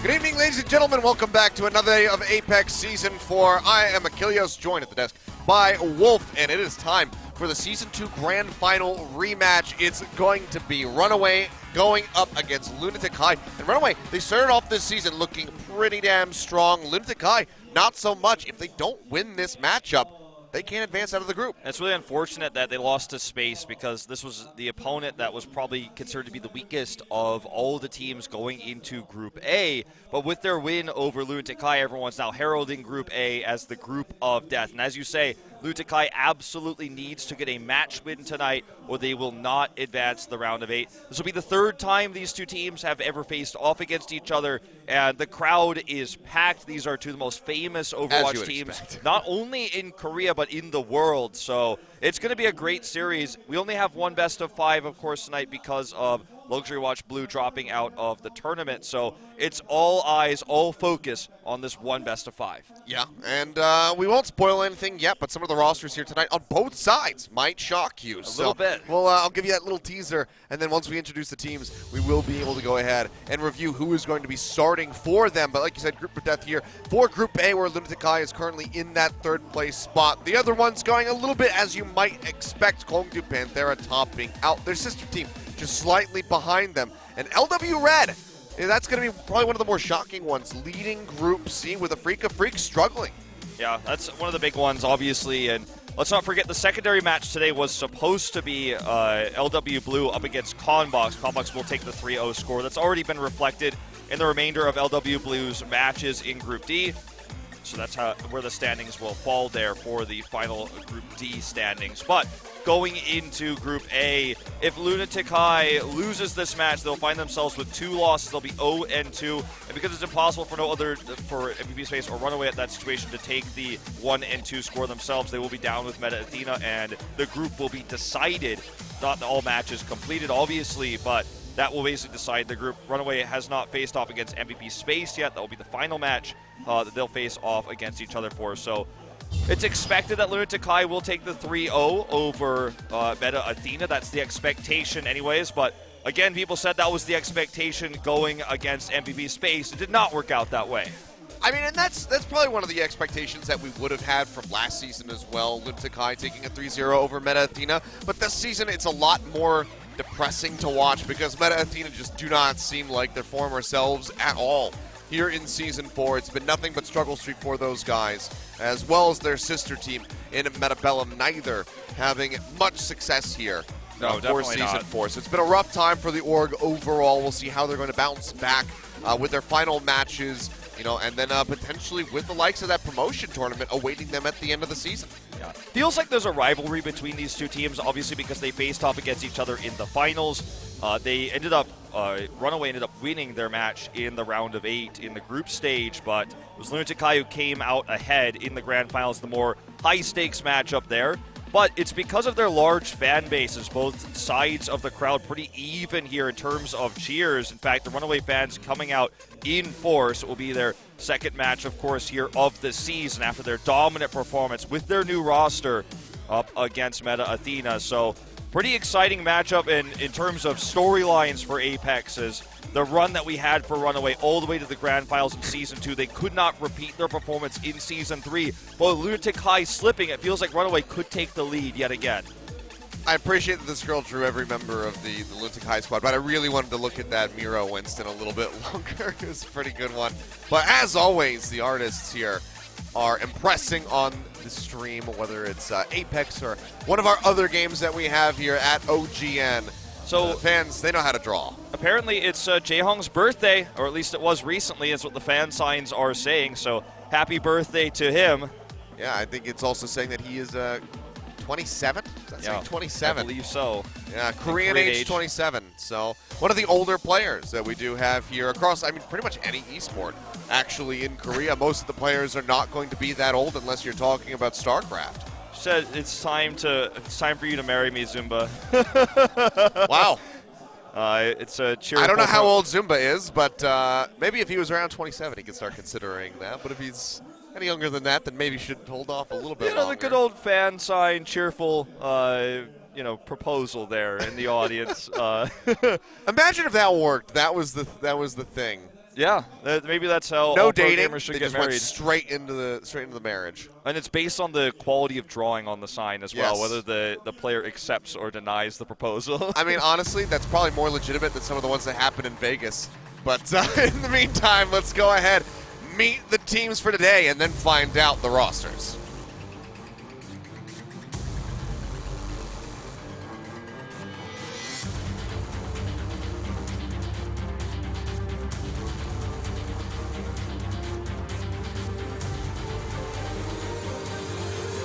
Good evening, ladies and gentlemen. Welcome back to another day of Apex Season 4. I am Achilles, joined at the desk by Wolf, and it is time for the Season 2 Grand Final rematch. It's going to be Runaway going up against Lunatic-Hai. And Runaway, they started off this season looking pretty damn strong. Lunatic-Hai, not so much. If they don't win this matchup, they can't advance out of the group. It's really unfortunate that they lost to Space because this was the opponent that was probably considered to be the weakest of all the teams going into Group A. But with their win over Lunatic-Hai, everyone's now heralding Group A as the group of death. And as you say, Lunatic-Hai absolutely needs to get a match win tonight or they will not advance to the round of 8. This will be the third time these two teams have ever faced off against each other, and the crowd is packed. These are two of the most famous Overwatch teams, not only in Korea but in the world. So it's going to be a great series. We only have one best of 5, of course, tonight because of Luxury Watch Blue dropping out of the tournament. So it's all eyes, all focus on this one best of 5. Yeah, and we won't spoil anything yet, but some of the rosters here tonight on both sides might shock you. A little bit. Well, I'll give you that little teaser, and then once we introduce the teams, we will be able to go ahead and review who is going to be starting for them. But like you said, group of death here for Group A, where Lunatic-Hai is currently in that third place spot. The other one's going a little bit as you might expect. Kongdu Panthera topping out their sister team, just slightly behind them. And LW Red, that's going to be probably one of the more shocking ones, leading Group C with Afrika Freak struggling. Yeah, that's one of the big ones, obviously. And let's not forget the secondary match today was supposed to be LW Blue up against Conbox. Conbox will take the 3-0 score. That's already been reflected in the remainder of LW Blue's matches in Group D. So that's where the standings will fall there for the final Group D standings. But going into Group A, if Lunatic-Hai loses this match, they'll find themselves with 2 losses. They'll be 0-2, and because it's impossible for for MVP Space or Runaway at that situation to take the 1 and 2 score themselves, they will be down with Meta Athena, and the group will be decided. Not all matches completed, obviously, but that will basically decide the group. Runaway has not faced off against MVP Space yet. That will be the final match that they'll face off against each other for. So it's expected that Lunatic-Hai will take the 3-0 over Meta Athena. That's the expectation anyways. But again, people said that was the expectation going against MVP Space. It did not work out that way. I mean, and that's probably one of the expectations that we would have had from last season as well. Lunatic-Hai taking a 3-0 over Meta Athena. But this season, it's a lot more depressing to watch because Meta Athena just do not seem like their former selves at all. Here in Season 4, it's been nothing but struggle streak for those guys, as well as their sister team in Metabellum, neither having much success here for Season 4. So it's been a rough time for the org overall. We'll see how they're going to bounce back with their final matches, and then potentially with the likes of that promotion tournament awaiting them at the end of the season. Yeah. Feels like there's a rivalry between these two teams, obviously because they faced off against each other in the finals. Runaway ended up winning their match in the round of 8 in the group stage, but it was Lunatic-Hai who came out ahead in the grand finals, the more high-stakes matchup there. But it's because of their large fan bases, both sides of the crowd pretty even here in terms of cheers. In fact, the Runaway fans coming out in force. It will be their second match, of course, here of the season after their dominant performance with their new roster up against Meta Athena. So pretty exciting matchup in terms of storylines for Apex is the run that we had for Runaway all the way to the grand finals in Season 2. They could not repeat their performance in Season 3. But Lunatic-Hai slipping, it feels like Runaway could take the lead yet again. I appreciate that this girl drew every member of the Lunatic-Hai squad, but I really wanted to look at that Miro Winston a little bit longer. It was a pretty good one. But as always, the artists here are impressing on the stream, whether it's Apex or one of our other games that we have here at OGN. So fans, they know how to draw. Apparently it's Jaehong's birthday, or at least it was recently, is what the fan signs are saying. So happy birthday to him. Yeah, I think it's also saying that he is 27? That's yeah, 27. I believe so. Yeah, Korean age 27. So one of the older players that we do have here across, I mean, pretty much any esport actually in Korea. Most of the players are not going to be that old unless you're talking about StarCraft. Said it's time for you to marry me, Zumba. Wow. It's a cheerful. I don't know how old Zumba is, but maybe if he was around 27, he could start considering that. But if he's any younger than that, then maybe you should hold off a little bit longer. The good old fan sign, cheerful, proposal there in the audience. Imagine if that worked. That was the thing. Yeah, maybe that's how no all pro dating. gamers should They get just married. went straight into the marriage. And it's based on the quality of drawing on the sign as well, Yes. whether the player accepts or denies the proposal. I mean, honestly, that's probably more legitimate than some of the ones that happen in Vegas. But in the meantime, let's go ahead, meet the teams for today, and then find out the rosters.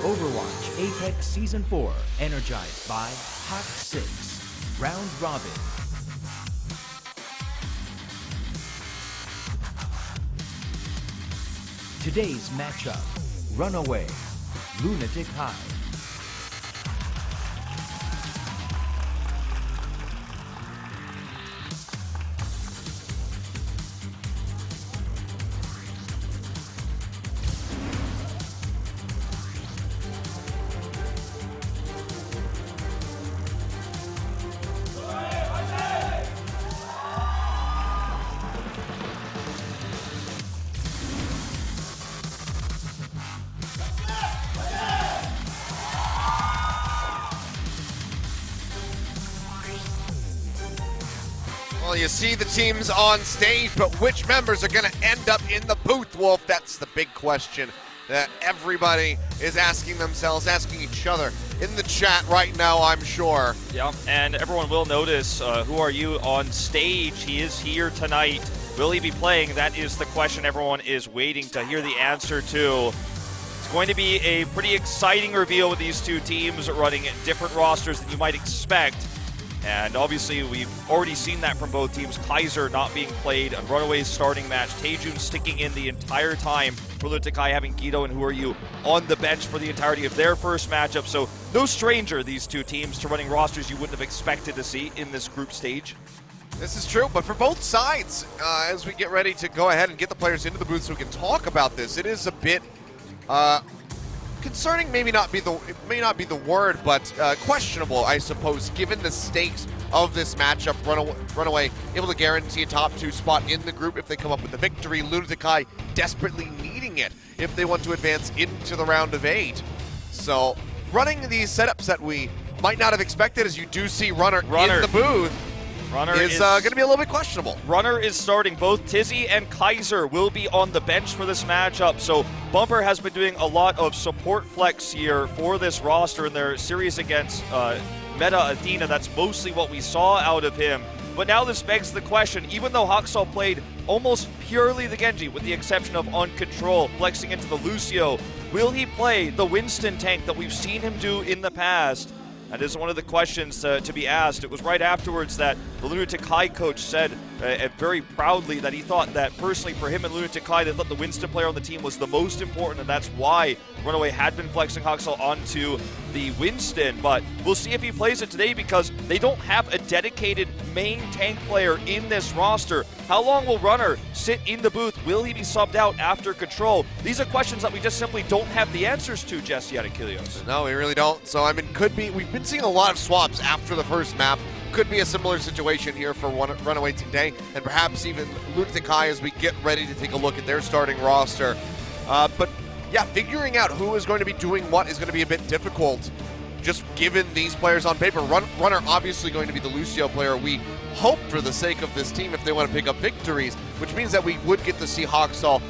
Overwatch Apex Season 4, energized by Hot 6. Round Robin. Today's matchup, Runaway, Lunatic-Hai. Well, you see the teams on stage, but which members are going to end up in the booth, Wolf? That's the big question that everybody is asking themselves, asking each other in the chat right now, I'm sure. Yeah, and everyone will notice, who are you on stage? He is here tonight. Will he be playing? That is the question everyone is waiting to hear the answer to. It's going to be a pretty exciting reveal with these two teams running different rosters than you might expect. And obviously, we've already seen that from both teams. Kaiser not being played, and Runaway's starting match. Taejun sticking in the entire time. For Lunatic-Hai having Guido and Who Are You on the bench for the entirety of their first matchup. So no stranger, these two teams, to running rosters you wouldn't have expected to see in this group stage. This is true, but for both sides, as we get ready to go ahead and get the players into the booth so we can talk about this, it is a bit concerning. It may not be the word, but questionable, I suppose, given the stakes of this matchup. Runaway able to guarantee a top 2 spot in the group if they come up with a victory. Lunatic-Hai desperately needing it if they want to advance into the round of 8. So running these setups that we might not have expected, as you do see Runner in the booth, Runner is going to be a little bit questionable. Runner is starting. Both Tizzy and Kaiser will be on the bench for this matchup. So Bumper has been doing a lot of support flex here for this roster in their series against Meta Athena. That's mostly what we saw out of him. But now this begs the question, even though Haksal played almost purely the Genji, with the exception of on Control, flexing into the Lucio, will he play the Winston tank that we've seen him do in the past? That is one of the questions to be asked. It was right afterwards that the Lunatic-Hai coach said very proudly that he thought that personally for him and Lunatic-Hai, they thought the Winston player on the team was the most important, and that's why Runaway had been flexing Haksal onto the Winston. But we'll see if he plays it today, because they don't have a dedicated main tank player in this roster. How long will Runner sit in the booth? Will he be subbed out after Control? These are questions that we just simply don't have the answers to just yet, Achilles. No, we really don't. So, I mean, could be. We've been seeing a lot of swaps after the first map. Could be a similar situation here for Runaway today, and perhaps even Lunatic-Hai as we get ready to take a look at their starting roster. But, yeah, figuring out who is going to be doing what is going to be a bit difficult, just given these players on paper. Runner obviously going to be the Lucio player we hope for the sake of this team if they want to pick up victories, which means that we would get to see Haksal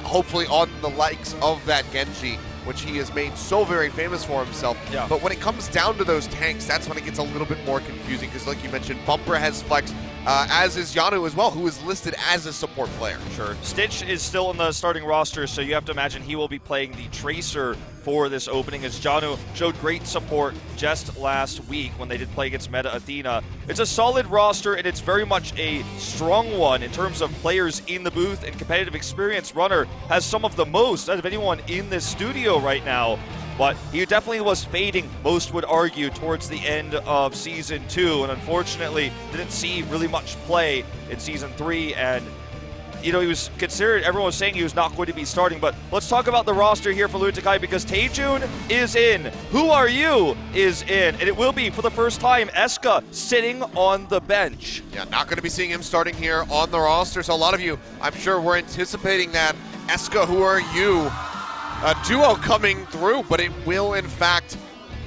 hopefully on the likes of that Genji, which he has made so very famous for himself. Yeah. But when it comes down to those tanks, that's when it gets a little bit more confusing, because like you mentioned, Bumper has flexed, as is Yanu as well, who is listed as a support player. Sure. Stitch is still in the starting roster, so you have to imagine he will be playing the Tracer for this opening, as Janu showed great support just last week when they did play against Meta Athena. It's a solid roster, and it's very much a strong one in terms of players in the booth and competitive experience. Runner has some of the most out of anyone in this studio right now, but he definitely was fading, most would argue, towards the end of Season 2, and unfortunately didn't see really much play in Season 3, and he was considered, everyone was saying he was not going to be starting, but let's talk about the roster here for Lunatic-Hai because Taejun is in. Who Are You is in, and it will be for the first time Eska sitting on the bench. Yeah, not going to be seeing him starting here on the roster, so a lot of you, I'm sure, were anticipating that Eska, Who Are You duo coming through, but it will in fact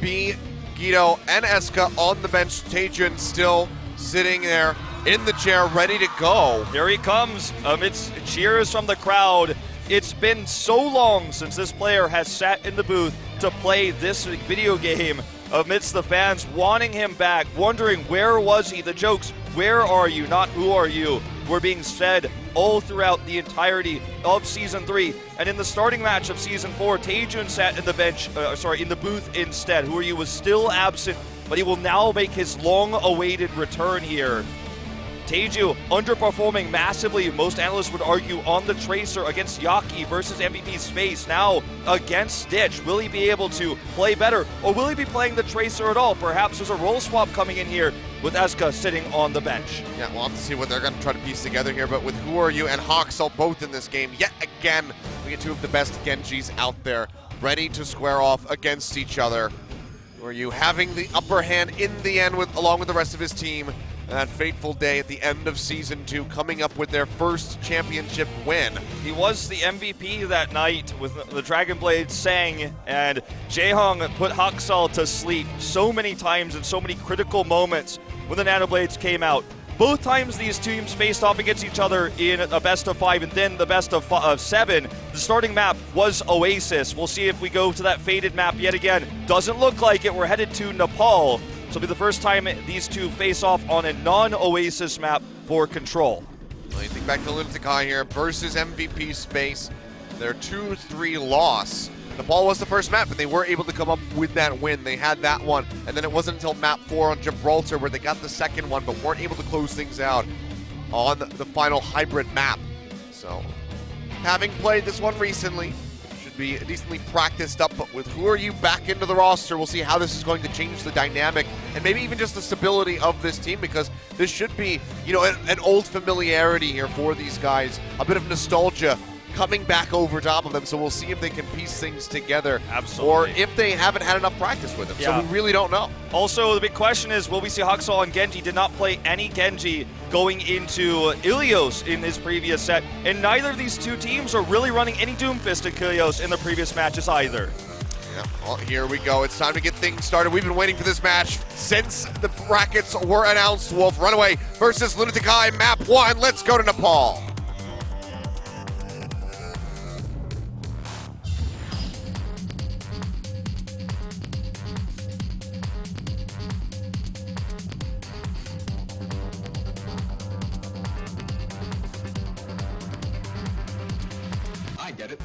be Guido and Eska on the bench. Taejun still sitting there in the chair, ready to go. Here he comes amidst cheers from the crowd. It's been so long since this player has sat in the booth to play this video game amidst the fans wanting him back, wondering where was he? The jokes, where are you, not who are you, were being said all throughout the entirety of Season 3. And in the starting match of Season 4, Taejun sat in the in the booth instead. Who Are You was still absent, but he will now make his long-awaited return here. Taeju underperforming massively, most analysts would argue, on the Tracer against Yaki versus MVP Space. Now against Stitch, will he be able to play better, or will he be playing the Tracer at all? Perhaps there's a role swap coming in here with Eska sitting on the bench. Yeah, we'll have to see what they're going to try to piece together here, but with Who Are You and Hoxel both in this game, yet again, we get two of the best Genjis out there, ready to square off against each other. Who Are You having the upper hand in the end along with the rest of his team. That fateful day at the end of Season 2, coming up with their first championship win. He was the MVP that night with the Dragon Blade sang, and Jaehong put Hoxal to sleep so many times in so many critical moments when the Nano Blades came out. Both times these teams faced off against each other in a best of 5 and then the best of 7. The starting map was Oasis. We'll see if we go to that faded map yet again. Doesn't look like it. We're headed to Nepal. So it'll be the first time these two face off on a non-Oasis map for Control. Well, you think back to Lunatic-Hai here versus MVP Space. Their 2-3 loss. Nepal was the first map, and they were able to come up with that win. They had that one, and then it wasn't until map 4 on Gibraltar where they got the second one, but weren't able to close things out on the final hybrid map. So, having played this one recently, should be decently practiced up, but with Who Are You back into the roster, we'll see how this is going to change the dynamic and maybe even just the stability of this team, because this should be, you know, an old familiarity here for these guys, a bit of nostalgia coming back over top of them, so we'll see if they can piece things together. Absolutely. Or if they haven't had enough practice with them. Yeah. So we really don't know. Also, the big question is, will we see Hoxal and Genji? Did not play any Genji going into Ilios in his previous set, and neither of these two teams are really running any Doomfist at Ilios in the previous matches either. Yeah, well, here we go. It's time to get things started. We've been waiting for this match since the brackets were announced. Wolf, Runaway versus Lunatic-Hai, map 1. Let's go to Nepal. I get it.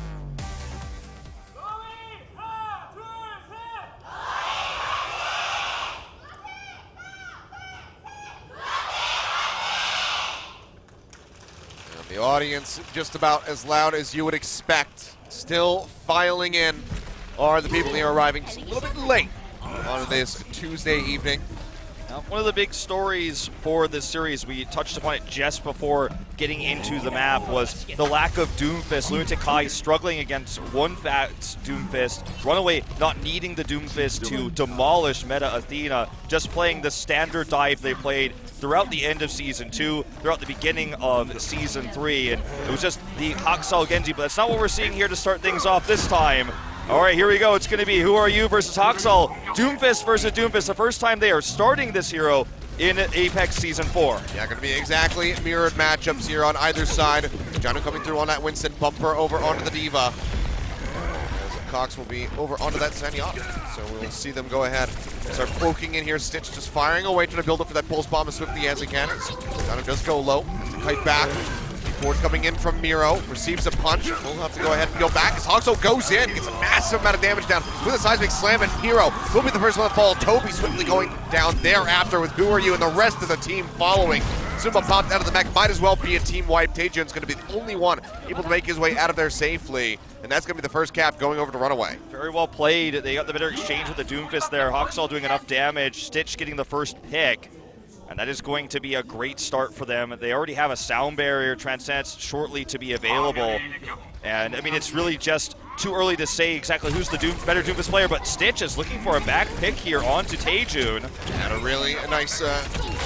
The audience just about as loud as you would expect. Still filing in are the people here arriving just a little bit late on this Tuesday evening. Now, one of the big stories for this series, we touched upon it just before getting into the map, was the lack of Doomfist. Lunatic-Hai struggling against one fat Doomfist. Runaway not needing the Doomfist to demolish Meta Athena, just playing the standard dive they played throughout the end of Season 2, throughout the beginning of Season 3, and it was just the Hoxal Genji, but that's not what we're seeing here to start things off this time. All right, here we go. It's going to be Who Are You versus Hoxal. Doomfist versus Doomfist. The first time they are starting this hero in Apex Season 4. Yeah, going to be exactly mirrored matchups here on either side. Janu coming through on that Winston bumper over onto the Diva. As Cox will be over onto that Sanyok. So we'll see them go ahead and start poking in here. Stitch just firing away, trying to build up for that pulse bomb as swiftly as he can. Janu does go low. Kite back. Forward coming in from Miro, receives a punch. We'll have to go ahead and go back as Hoxo goes in, gets a massive amount of damage down with a seismic slam, and Miro will be the first one to fall. Toby swiftly going down thereafter with Who Are You and the rest of the team following. Zuma popped out of the mech, might as well be a team wipe. Taejun's going to be the only one able to make his way out of there safely, and that's going to be the first cap going over to Runaway. Very well played. They got the better exchange with the Doomfist there. Hoxal doing enough damage. Stitch getting the first pick. And that is going to be a great start for them. They already have a sound barrier, Transcendence shortly to be available. And I mean, it's really just too early to say exactly who's the better Doomfist player, but Stitch is looking for a back pick here onto Taejun. And a really nice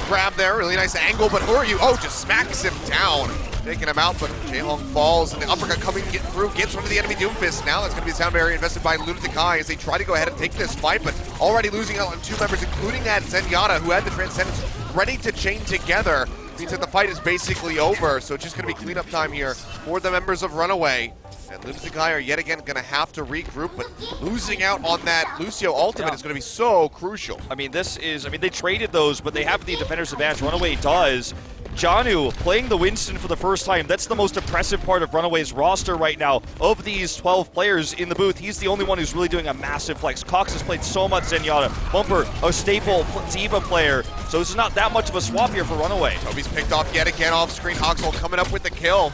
grab there, really nice angle, but who are you? Oh, just smacks him down. Taking him out, but Jaehong falls, and the uppercut coming to get through, gets rid of the enemy Doomfist. Now that's going to be a sound barrier invested by Lunatic-Hai as they try to go ahead and take this fight, but already losing out on 2 members, including that Zenyatta, who had the Transcendence ready to chain together. Means that the fight is basically over, so it's just going to be cleanup time here for the members of Runaway. And Lunatic-Hai are yet again going to have to regroup, but losing out on that Lucio ultimate is going to be so crucial. I mean, they traded those, but they have the defender's advantage. Runaway does. Janu playing the Winston for the first time. That's the most impressive part of Runaway's roster right now. Of these 12 players in the booth, he's the only one who's really doing a massive flex. Cox has played so much Zenyatta. Bumper, a staple D.Va player. So this is not that much of a swap here for Runaway. Toby's picked off yet again off screen. Hoxel coming up with the kill.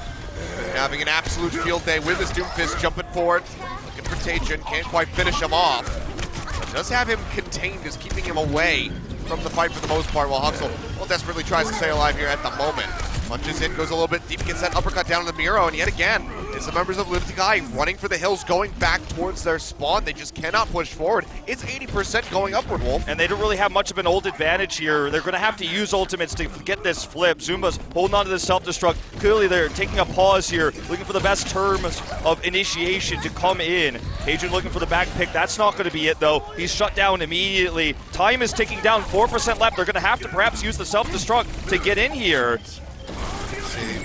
Having an absolute field day with his Doomfist jumping forward. Looking for Taejun, can't quite finish him off. But does have him contained, is keeping him away from the fight for the most part, while Hoxel desperately tries to stay alive here at the moment. Punches in, goes a little bit deep, gets that uppercut down in the Miro, and yet again, it's the members of Lunatic-Hai running for the hills, going back towards their spawn. They just cannot push forward. It's 80% going upward, Wolf. And they don't really have much of an ult advantage here. They're going to have to use ultimates to get this flip. Zumba's holding on to the self-destruct. Clearly, they're taking a pause here, looking for the best terms of initiation to come in. Taejun looking for the back pick. That's not going to be it, though. He's shut down immediately. Time is ticking down, 4% left. They're going to have to perhaps use the self-destruct to get in here.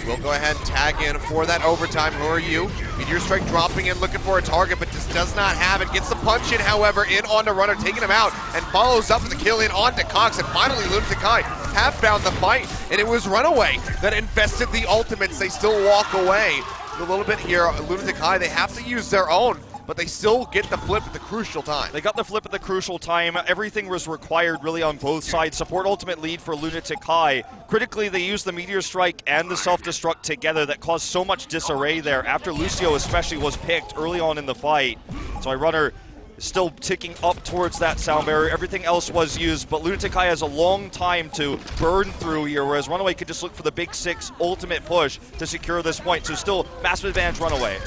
We'll go ahead and tag in for that overtime. Who are you? Meteor Strike dropping in, looking for a target, but just does not have it. Gets the punch in, however, in onto Runner, taking him out, and follows up with the kill in onto Cox, and finally Lunatic-Hai have found the fight, and it was Runaway that invested the ultimates. They still walk away. A little bit here, Lunatic-Hai, they have to use their own, but they still get the flip at the crucial time. They got the flip at the crucial time. Everything was required really on both sides. Support ultimate lead for Lunatic-Hai. Critically, they used the Meteor Strike and the self-destruct together that caused so much disarray there after Lucio especially was picked early on in the fight. So Runner still ticking up towards that sound barrier. Everything else was used, but Lunatic-Hai has a long time to burn through here, whereas Runaway could just look for the big 6 ultimate push to secure this point. So still massive advantage Runaway.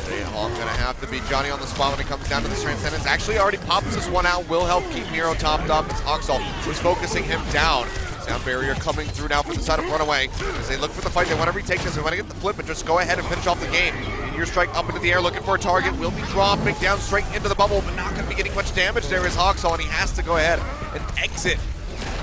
Jaehong gonna have to beat Johnny on the spot when it comes down to this Transcendence. Actually already pops this one out, will help keep Miro topped up. It's Hoxel who's focusing him down. Sound barrier coming through now from the side of Runaway. As they look for the fight, they want to retake this, they want to get the flip and just go ahead and finish off the game. Meteor Strike up into the air, looking for a target, will be dropping down straight into the bubble, but not gonna be getting much damage there is Hoxel, and he has to go ahead and exit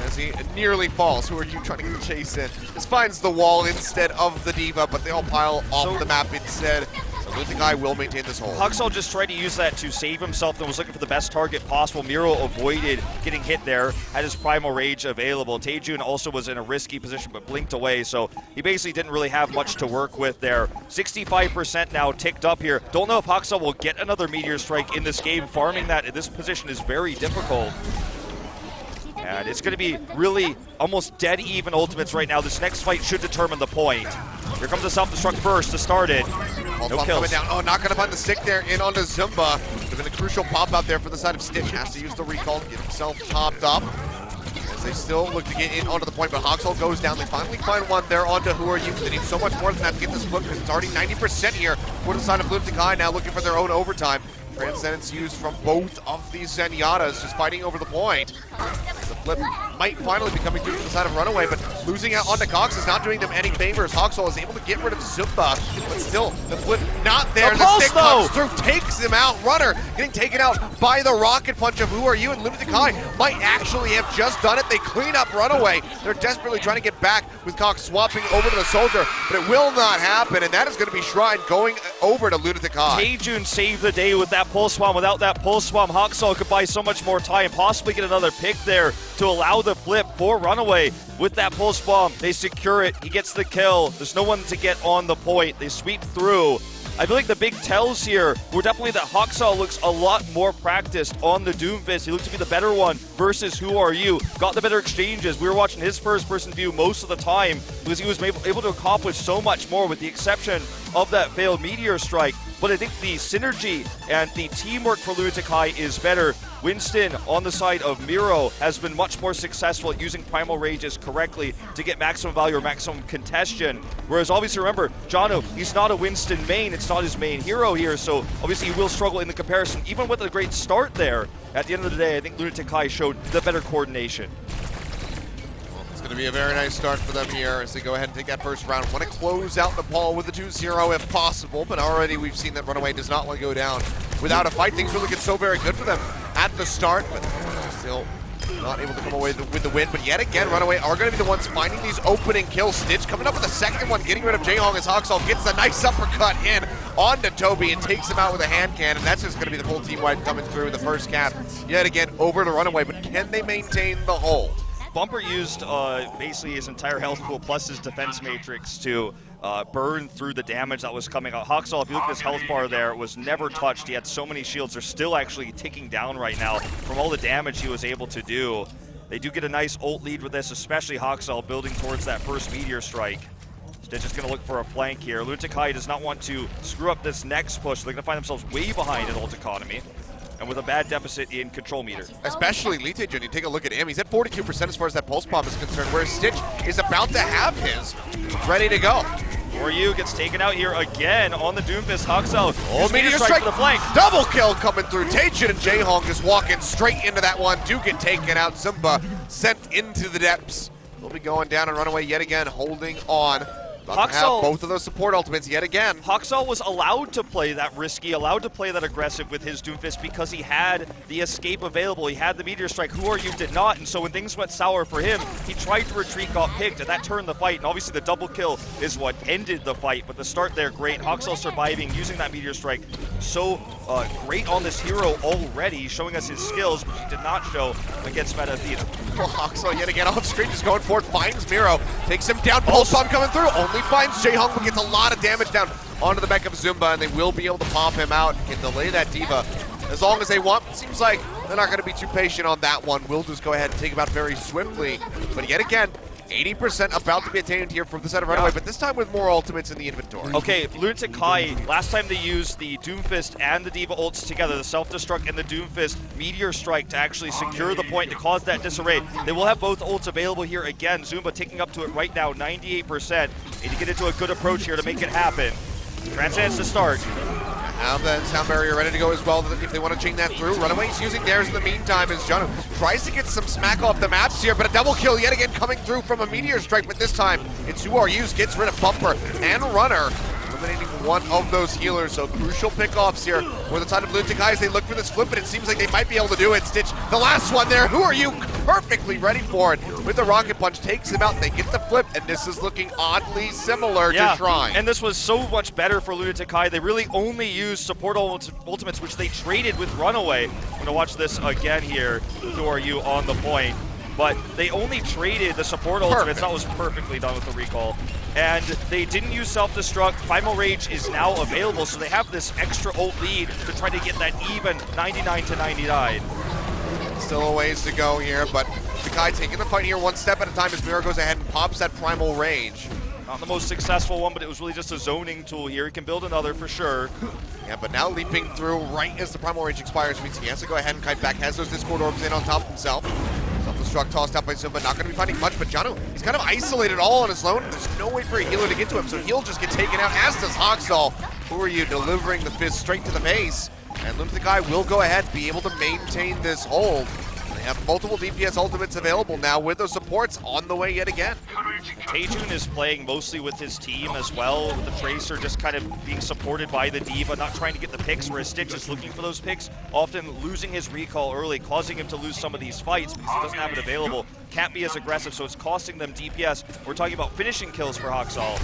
as he nearly falls. Who are you trying to chase in? This finds the wall instead of the D.Va, but they all pile off the map instead. Lunatic-Hai will maintain this hold. Hoxel just tried to use that to save himself and was looking for the best target possible. Miro avoided getting hit there, had his Primal Rage available. Taejun also was in a risky position but blinked away, so he basically didn't really have much to work with there. 65% now ticked up here. Don't know if Hoxel will get another Meteor Strike in this game. Farming that in this position is very difficult. And it's going to be really almost dead even ultimates right now. This next fight should determine the point. Here comes the self-destruct first to start it. No kills. Down. Oh, not going to find the stick there in onto Zumba. There's been a crucial pop out there for the side of Stitch. Has to use the recall to get himself topped up. As they still look to get in onto the point, but Hoxel goes down. They finally find one there onto Who Are You. They need so much more than that to get this flip because it's already 90% here for the side of Lunatic-Hai, now looking for their own overtime. Transcendence used from both of these Zenyatas, just fighting over the point. The flip might finally be coming through to the side of Runaway, but losing out onto Cox is not doing them any favors. Hoxel is able to get rid of Zumba, but still, the flip not there. The stick comes through, takes him out. Runner getting taken out by the rocket punch of Who Are You, and Lunatic-Hai might actually have just done it. They clean up Runaway. They're desperately trying to get back with Cox swapping over to the Soldier, but it will not happen, and that is going to be Shrine going over to Lunatic-Hai. Taejun saved the day with that pulse swarm. Without that pulse swarm, Hoxel could buy so much more time, possibly get another pick there to allow the flip for Runaway. With that pulse bomb, they secure it. He gets the kill. There's no one to get on the point. They sweep through. I feel like the big tells here were definitely that Hoxel looks a lot more practiced on the Doomfist. He looks to be the better one versus Who Are You. Got the better exchanges. We were watching his first-person view most of the time. because he was able to accomplish so much more with the exception of that failed Meteor Strike. But I think the synergy and the teamwork for Lunatic-Hai is better. Winston on the side of Miro has been much more successful at using Primal Rages correctly to get maximum value or maximum congestion. Whereas obviously remember, Jono, he's not a Winston main, it's not his main hero here, so obviously he will struggle in the comparison. Even with a great start there, at the end of the day, I think Lunatic-Hai showed the better coordination. It's going to be a very nice start for them here as they go ahead and take that first round. Want to close out Nepal with a 2-0 if possible, but already we've seen that Runaway does not want to go down without a fight. Things really get so very good for them at the start, but still not able to come away with the win. But yet again, Runaway are going to be the ones finding these opening kills. Stitch coming up with a second one, getting rid of Jaehong as Hoxall gets a nice uppercut in onto Toby and takes him out with a hand cannon. That's just going to be the full team wipe coming through the first cap. Yet again, over to Runaway, but can they maintain the hold? Bumper used basically his entire health pool plus his defense matrix to burn through the damage that was coming out. Hoxall, if you look at his health bar there, was never touched. He had so many shields. They're still actually ticking down right now from all the damage he was able to do. They do get a nice ult lead with this, especially Hoxall building towards that first Meteor Strike. Stitch is going to look for a flank here. Lunatic-Hai does not want to screw up this next push. They're going to find themselves way behind in ult economy and with a bad deficit in control meter. Especially Litage, you take a look at him. He's at 42% as far as that pulse bomb is concerned, whereas Stitch is about to have his ready to go. Ryu gets taken out here again on the Doomfist. Hoxall. Oh, Meteor Strike for the flank. Double kill coming through. Taejin and Jaehong just walking straight into that one. Do get taken out. Zumba sent into the depths. We'll be going down and Runaway yet again, holding on. About to have both of those support ultimates yet again. Hoxall was allowed to play that risky, allowed to play that aggressive with his Doomfist because he had the escape available. He had the Meteor Strike. Who Are You did not, and so when things went sour for him, he tried to retreat, got picked, and that turned the fight. And obviously the double kill is what ended the fight, but the start there, great. Hoxall surviving, using that Meteor Strike. So great on this hero already, showing us his skills, which he did not show against Meta Athena. Well, Hoxall yet again on screen, just going forward, finds Miro, takes him down, pulse bomb coming through, only finds Jaehong, but gets a lot of damage down onto the back of Zumba, and they will be able to pop him out and can delay that Diva as long as they want. It seems like they're not going to be too patient on that one. We'll just go ahead and take him out very swiftly. But yet again, 80% about to be attained here from the side of Runaway, but this time with more ultimates in the inventory. Okay, Lunatic-Hai, last time they used the Doomfist and the Diva ults together, the Self-Destruct and the Doomfist Meteor Strike to actually secure the point to cause that disarray. They will have both ults available here again. Zumba taking up to it right now, 98%. Need to get into a good approach here to make it happen. Transcends to start. Have that sound barrier ready to go as well if they want to chain that through. Runaway's using theirs in the meantime as Jono tries to get some smack off the maps here, but a double kill yet again coming through from a Meteor Strike, but this time it's Who Are Yous, gets rid of Bumper and Runner, eliminating one of those healers. So crucial pickoffs here for the side of Lunatic-Hai as they look for this flip, and it seems like they might be able to do it. Stitch, the last one there. Who Are You? Perfectly ready for it with the rocket punch, takes him out. They get the flip, and this is looking oddly similar to Shrine. And this was so much better for Lunatic-Hai. They really only used support ultimates, which they traded with Runaway. I'm going to watch this again here. Who Are You on the point? But they only traded the support ultimates. That was perfectly done with the recall. And they didn't use self-destruct. Primal Rage is now available, so they have this extra ult lead to try to get that even 99 to 99. Still a ways to go here, but Lunatic-Hai taking the fight here one step at a time as Miro goes ahead and pops that Primal Rage. Not the most successful one, but it was really just a zoning tool here. He can build another for sure. Yeah, but now leaping through right as the Primal Rage expires means he has to go ahead and kite back, has those Discord Orbs in on top of himself. Self-destruct tossed out by Zumba, not going to be finding much, but Jono, he's kind of isolated all on his own. There's no way for a healer to get to him, so he'll just get taken out, as does Hoxall. Who Are You? Delivering the fist straight to the face. And Lunatic-Hai will go ahead and be able to maintain this hold. They have multiple DPS ultimates available now with those supports on the way yet again. Taejun is playing mostly with his team as well, with the Tracer just kind of being supported by the Diva, not trying to get the picks, whereas Stitch is looking for those picks, often losing his recall early, causing him to lose some of these fights because he doesn't have it available. Can't be as aggressive, so it's costing them DPS. We're talking about finishing kills for Hoxall.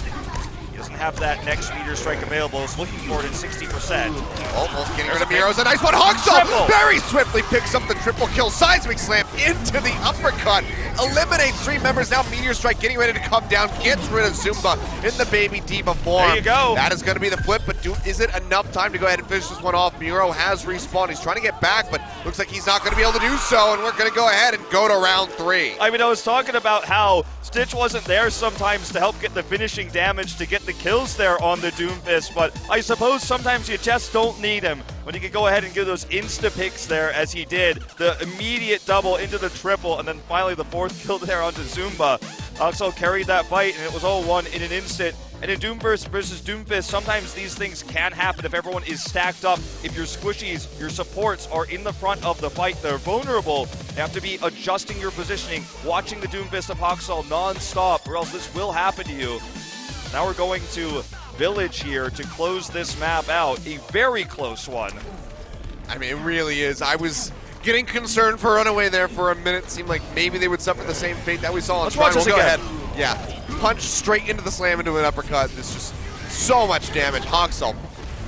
He doesn't have that next meteor strike available. He's looking for it in 60%. Almost getting rid of Miro's a nice one. Hawksall Triple. very swiftly picks up the triple kill. Seismic slam into the uppercut. Eliminates 3 members. Now Meteor Strike getting ready to come down. Gets rid of Zumba in the baby diva form. There you go. That is going to be the flip, but is it enough time to go ahead and finish this one off? Miro has respawned. He's trying to get back, but looks like he's not going to be able to do so, and we're going to go ahead and go to round 3. I mean, I was talking about how Stitch wasn't there sometimes to help get the finishing damage to get the kills there on the Doomfist, but I suppose sometimes you just don't need him when you can go ahead and give those insta-picks there as he did. The immediate double into the triple, and then finally the 4th kill there onto Zumba. Also carried that fight, and it was 0-1 in an instant. And in Doomburst versus Doomfist, sometimes these things can happen if everyone is stacked up. If your squishies, your supports are in the front of the fight, they're vulnerable. You have to be adjusting your positioning, watching the Doomfist of Hawksall non-stop, or else this will happen to you. Now we're going to Village here to close this map out. A very close one. I mean, it really is. I was getting concerned for Runaway there for a minute. Seemed like maybe they would suffer the same fate that we saw on Let's watch Shrine. this We'll go again. ahead. Yeah. Punch straight into the slam into an uppercut. It's just so much damage. Hawksall,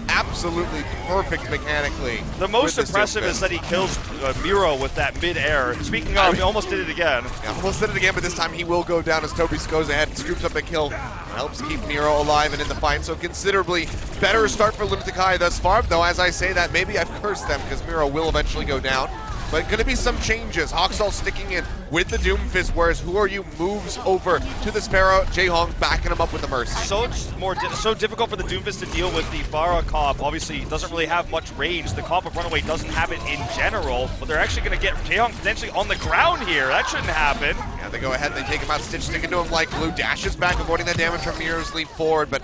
absolutely perfect mechanically. The most with this impressive Doomfist. is that he kills Miro with that mid-air. Speaking of, he almost did it again. Yeah, almost did it again, but this time he will go down as Toby goes ahead and scoops up a kill. Helps keep Miro alive and in the fight, so considerably better start for Lunatic-Hai thus far, though as I say that, maybe I've cursed them because Miro will eventually go down. But going to be some changes. Hawksall sticking in with the Doomfist, whereas Who Are You moves over to the Sparrow. Jae-Hong backing him up with the Mercy. So difficult for the Doomfist to deal with the Farah comp. Obviously, it doesn't really have much range. The comp of Runaway doesn't have it in general, but they're actually going to get Jae-Hong potentially on the ground here. That shouldn't happen. Yeah, they go ahead and they take him out. Stitch sticking to him like glue. Dashes back, avoiding that damage from Miro's leap forward, but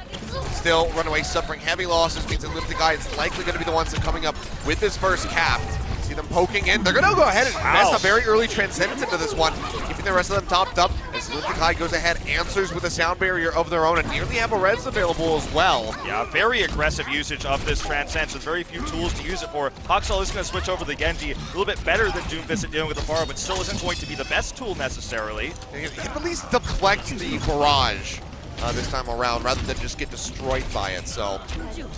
still Runaway suffering heavy losses. Means that Lunatic-Hai is likely going to be the ones that coming up with this first cap. See them poking in. They're going to go ahead and invest a very early Transcendence into this one, keeping the rest of them topped up as Lunatic-Hai goes ahead, answers with a sound barrier of their own, and nearly have a res available as well. Yeah, very aggressive usage of this Transcendence. There's very few tools to use it for. Hawksall is going to switch over the Genji. A little bit better than Doomfist at dealing with the Farah, but still isn't going to be the best tool necessarily. He can at least deflect the barrage this time around rather than just get destroyed by it. So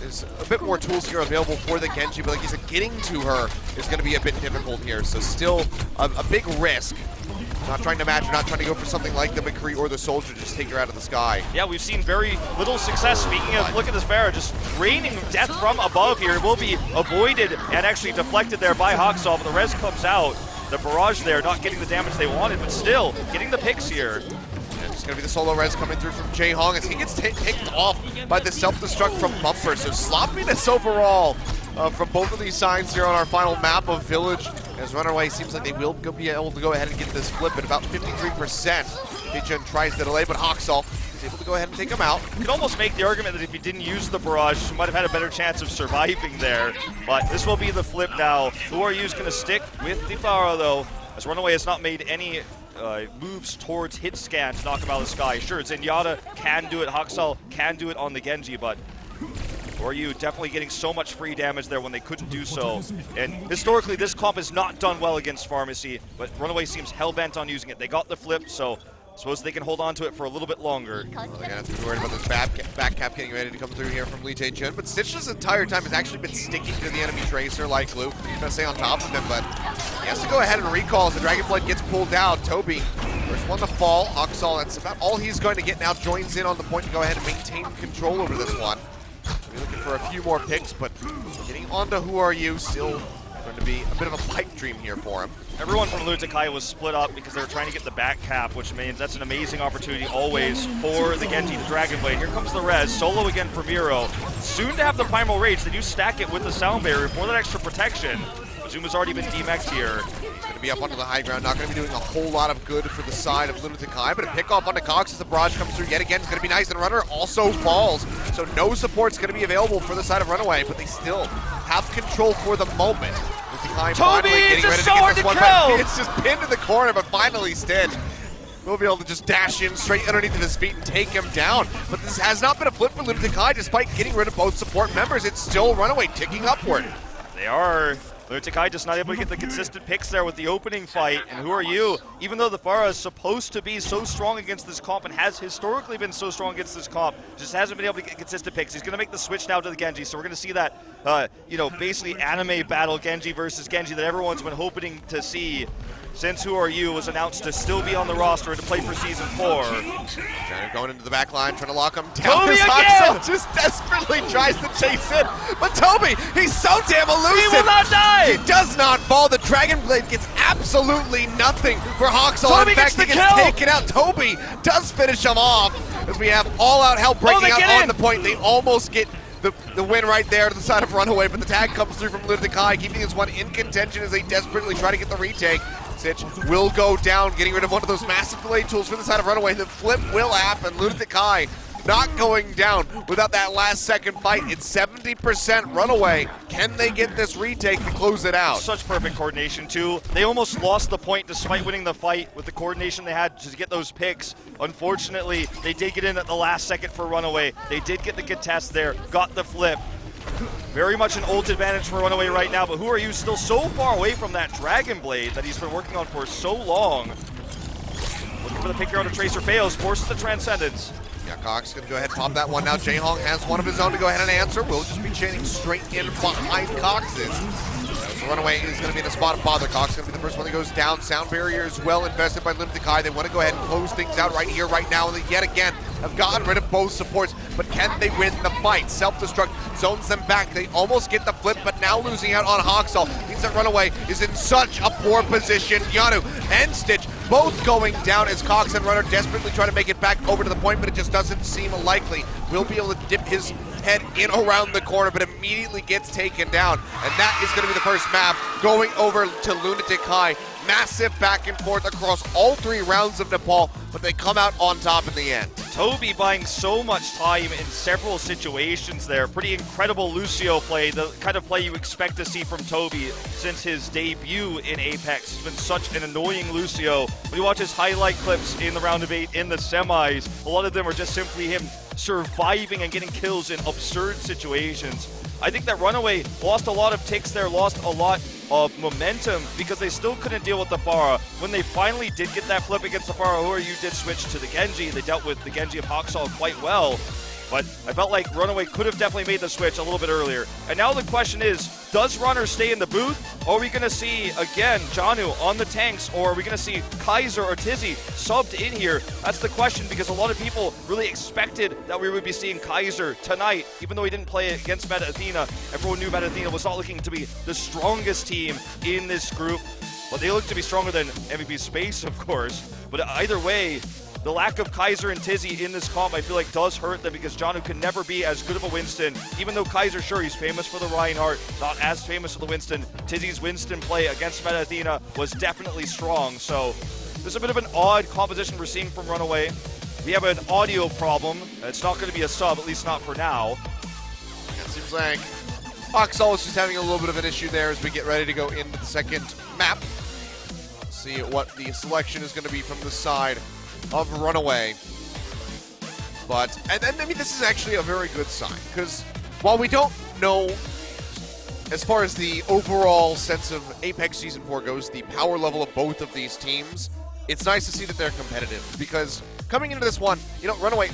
there's a bit more tools here available for the Genji, but like you said, getting to her is going to be a bit difficult here. So still a big risk. Not trying to match her, not trying to go for something like the McCree or the Soldier, just take her out of the sky. Yeah, we've seen very little success. Speaking of, look at this Farah, just raining death from above here. It will be avoided and actually deflected there by Hawksall, but the res comes out. The barrage there, not getting the damage they wanted, but still getting the picks here. It's going to be the solo res coming through from Jae-Hong as he gets picked off by the self-destruct from Bumper. So sloppiness overall from both of these sides here on our final map of Village. As Runaway seems like they will be able to go ahead and get this flip at about 53%. Pigeon tries to delay, but Hawksall is able to go ahead and take him out. You could almost make the argument that if he didn't use the barrage, he might have had a better chance of surviving there. But this will be the flip now. Who Are You's going to stick with the Farah though, as Runaway has not made any moves towards hit scan to knock him out of the sky. Sure, Zenyatta can do it, Hawksall can do it on the Genji, but Who Are You definitely getting so much free damage there when they couldn't do so. And historically, this comp has not done well against Pharmacy, but Runaway seems hell-bent on using it. They got the flip, so I suppose they can hold on to it for a little bit longer. Well, they're going to have to be worried about this back cap getting ready to come through here from Lee Tae-Chun, but Stitch this entire time has actually been sticking to the enemy Tracer like glue. He's going to stay on top of him, but he has to go ahead and recall as the Dragonflight gets pulled out. Toby, first one to fall. Hawksall, that's about all he's going to get now, joins in on the point to go ahead and maintain control over this one. We're looking for a few more picks, but getting onto Who Are You, still going to be a bit of a pipe dream here for him. Everyone from Lunatic-Hai was split up because they were trying to get the back cap, which means that's an amazing opportunity always for the Genji, the Dragonblade. Here comes the res, solo again for Miro. Soon to have the Primal Rage, they do stack it with the Sound Barrier for that extra protection. Zuma's already been demexed here. He's going to be up onto the high ground, not going to be doing a whole lot of good for the side of Lunatic-Hai, but a pick off onto Cox as the barrage comes through yet again. It's going to be nice, and Runner also falls. So no support's going to be available for the side of Runaway, but they still have control for the moment. Toby, it's just so hard to kill! It's just pinned in the corner, but finally Stitch will be able to just dash in straight underneath of his feet and take him down. But this has not been a flip for Lunatic-Hai, despite getting rid of both support members. It's still Runaway ticking upward. They are Lunatic-Hai just not able to get the consistent picks there with the opening fight. And who are you? Even though the Pharah is supposed to be so strong against this comp and has historically been so strong against this comp, just hasn't been able to get consistent picks. He's going to make the switch now to the Genji, so we're going to see that, basically anime battle Genji versus Genji that everyone's been hoping to see since Who Are You was announced to still be on the roster and to play for Season 4. Janet going into the back line, trying to lock him down. Toby Haxel again! just desperately tries to chase in. But Toby, he's so damn elusive. He will not die! He does not fall. The Dragon Blade gets absolutely nothing for Haxel. Toby In fact, gets the he gets kill! taken out. Toby does finish him off as we have all-out help breaking out on the point. They almost get the win right there to the side of Runaway, but the tag comes through from Lunatic-Hai, keeping this one in contention as they desperately try to get the retake. Sitch will go down, getting rid of one of those massive delay tools for the side of Runaway. The flip will happen. Lunatic-Hai not going down without that last second fight. It's 70% Runaway. Can they get this retake to close it out? Such perfect coordination too. They almost lost the point despite winning the fight with the coordination they had to get those picks. Unfortunately, they did get in at the last second for Runaway. They did get the contest there, got the flip. Very much an ult advantage for Runaway right now, but Who Are You still so far away from that Dragon Blade that he's been working on for so long. Looking for the pick here on a Tracer, fails, forces the Transcendence. Yeah, Cox gonna go ahead and pop that one now. Jae-Hong has one of his own to go ahead and answer. Will just be chaining straight in behind Cox's. So Runaway is gonna be in the spot of bother. Cox gonna be the first one that goes down. Sound barrier is well invested by Lunatic-Hai. They want to go ahead and close things out right here, right now, and they yet again have gotten rid of both supports. But can they win the fight? Self-destruct zones them back. They almost get the flip, but now losing out on Haxel means that Runaway is in such a poor position. Yanu and Stitch both going down as Cox and Runner desperately try to make it back over to the point, but it just doesn't seem likely. Will be able to dip his head in around the corner, but immediately gets taken down. And that is going to be the first map going over to Lunatic-Hai. Massive back and forth across all 3 rounds of Nepal, but they come out on top in the end. Toby buying so much time in several situations there. Pretty incredible Lucio play, the kind of play you expect to see from Toby since his debut in Apex. He's been such an annoying Lucio. When you watch his highlight clips in the round of 8 in the semis, a lot of them are just simply him surviving and getting kills in absurd situations. I think that Runaway lost a lot of ticks there, lost a lot of momentum because they still couldn't deal with the Pharah. When they finally did get that flip against the Pharah, Who Are You did switch to the Genji. They dealt with the Genji of Haxel quite well. But I felt like Runaway could have definitely made the switch a little bit earlier. And now the question is, does Runner stay in the booth? Or are we going to see, again, Janu on the tanks? Or are we going to see Kaiser or Tizzy subbed in here? That's the question, because a lot of people really expected that we would be seeing Kaiser tonight. Even though he didn't play against Meta Athena, everyone knew Meta Athena was not looking to be the strongest team in this group. But they look to be stronger than MVP Space, of course. But either way, the lack of Kaiser and Tizzy in this comp, I feel like, does hurt them because Janu can never be as good of a Winston. Even though Kaiser, sure, he's famous for the Reinhardt, not as famous for the Winston. Tizzy's Winston play against Meta Athena was definitely strong. So there's a bit of an odd composition we're seeing from Runaway. We have an audio problem. It's not going to be a sub, at least not for now. It seems like Haxel is just having a little bit of an issue there as we get ready to go into the second map. See what the selection is going to be from the side of Runaway. And I mean, this is actually a very good sign, because while we don't know, as far as the overall sense of Apex Season 4 goes, the power level of both of these teams, it's nice to see that they're competitive, because coming into this one, Runaway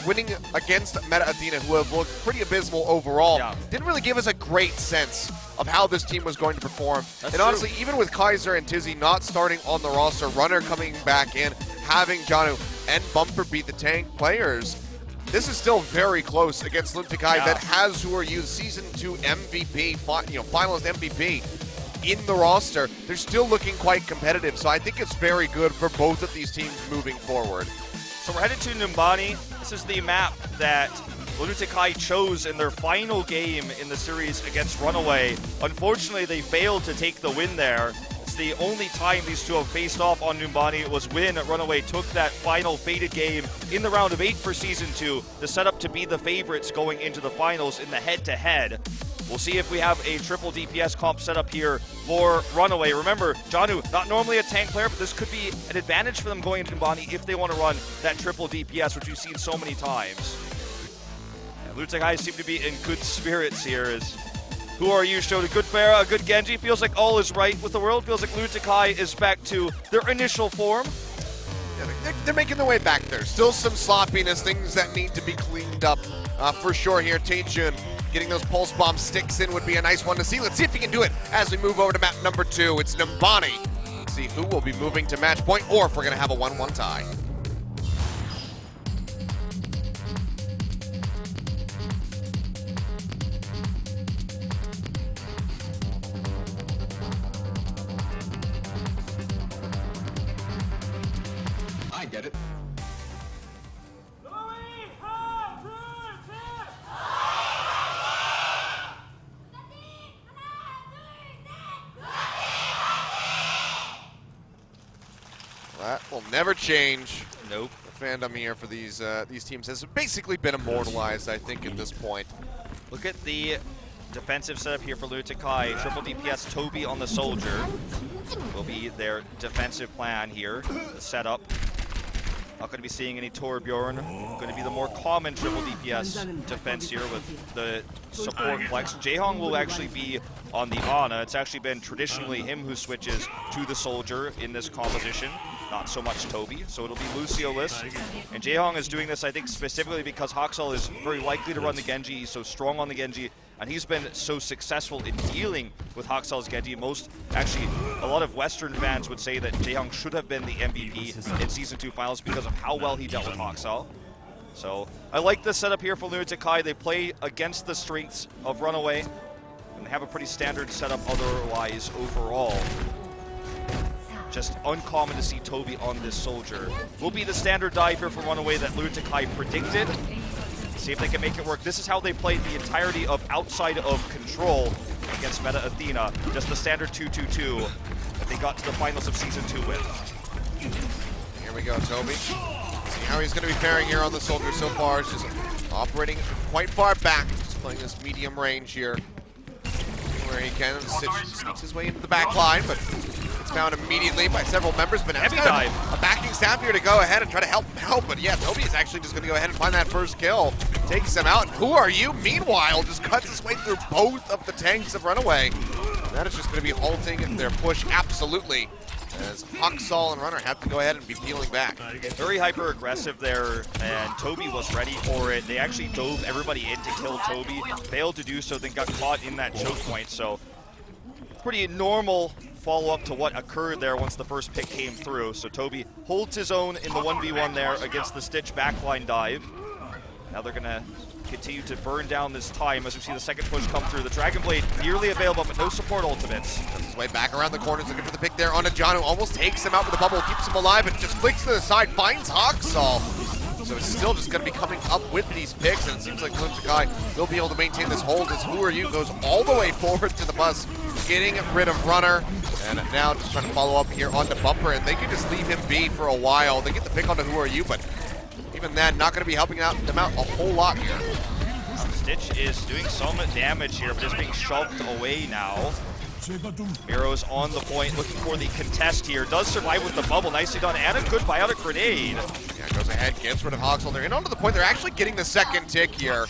winning against Meta Athena, who have looked pretty abysmal overall, didn't really give us a great sense of how this team was going to perform. That's and honestly, even with Kaiser and Tizzy not starting on the roster, Runner coming back in, having Janu and Bumper beat the tank players, this is still very close against Lunatic-Hai that has Who Are You Season 2 MVP, finalist MVP in the roster. They're still looking quite competitive, so I think it's very good for both of these teams moving forward. So we're headed to Numbani. This is the map that Lunatic-Hai chose in their final game in the series against Runaway. Unfortunately, they failed to take the win there. It's the only time these two have faced off on Numbani. It was when Runaway took that final fated game in the round of 8 for Season 2 to set up to be the favorites going into the finals in the head-to-head. We'll see if we have a triple DPS comp set up here for Runaway. Remember, Janu, not normally a tank player, but this could be an advantage for them going into Numbani if they want to run that triple DPS, which we've seen so many times. Lunatic-Hai seem to be in good spirits here as Who Are You showed a good Pharah, a good Genji. Feels like all is right with the world. Feels like Lunatic-Hai is back to their initial form. Yeah, they're making their way back there. Still some sloppiness, things that need to be cleaned up for sure here. Taejun getting those pulse bomb sticks in would be a nice one to see. Let's see if he can do it as we move over to map number 2. It's Nambani. Let's see who will be moving to match point or if we're going to have a 1-1 tie. I get it. That will never change. Nope. The fandom here for these teams has basically been immortalized, I think, at this point. Look at the defensive setup here for Lunatic-Hai. Triple DPS Toby on the Soldier will be their defensive plan here. The setup. Not going to be seeing any Torbjorn. Going to be the more common triple DPS defense here with the support flex. Jaehong will actually be on the Ana. It's actually been traditionally him who switches to the Soldier in this composition. Not so much Toby, so it'll be Lucio-less. And Jaehong is doing this, I think, specifically because Haksal is very likely to run the Genji. He's so strong on the Genji, and he's been so successful in dealing with Haksal's Genji. Actually, a lot of Western fans would say that Jaehong should have been the MVP in Season 2 finals because of how well he dealt with Haksal. So I like the setup here for Lunatic-Hai. They play against the strengths of Runaway, and they have a pretty standard setup otherwise overall. Just uncommon to see Toby on this Soldier. Will be the standard dive here for Runaway that Lunatic-Hai predicted. See if they can make it work. This is how they played the entirety of Outside of Control against Meta Athena. Just the standard 2-2-2 that they got to the finals of Season 2 with. Here we go, Toby. See how he's going to be faring here on the Soldier so far. He's just operating quite far back. Just playing this medium range here. Where he can. Stitch sneaks his way into the back line, but it's found immediately by several members. But now he's got a backing staff here to go ahead and try to help him out. But yeah, Toby is actually just going to go ahead and find that first kill. Takes him out. And Who Are You? Meanwhile, just cuts his way through both of the tanks of Runaway. And that is just going to be halting their push absolutely, as Haksal and Runner have to go ahead and be peeling back. Very hyper-aggressive there, and Toby was ready for it. They actually dove everybody in to kill Toby, failed to do so, then got caught in that choke point. So pretty normal follow-up to what occurred there once the first pick came through. So Toby holds his own in the 1v1 there against the Stitch backline dive. Now they're going to continue to burn down this time as we see the second push come through. The Dragon Blade nearly available, but no support ultimates. Does his way back around the corners, looking for the pick there on Ajanu. Almost takes him out with the bubble, keeps him alive, and just flicks to the side, finds Haksal. So it's still just going to be coming up with these picks, and it seems like Lunatic-Hai will be able to maintain this hold as Who Are You goes all the way forward to the bus, getting rid of Runner, and now just trying to follow up here on the Bumper, and they can just leave him be for a while. They get the pick onto Who Are You, but even then, not going to be helping them out a whole lot here. Stitch is doing some damage here, but is being shoved away now. Miro's on the point, looking for the contest here. Does survive with the bubble, nicely done, and a good biotic grenade. Yeah, goes ahead, gets rid of Haksal. They're in onto the point. They're actually getting the second tick here.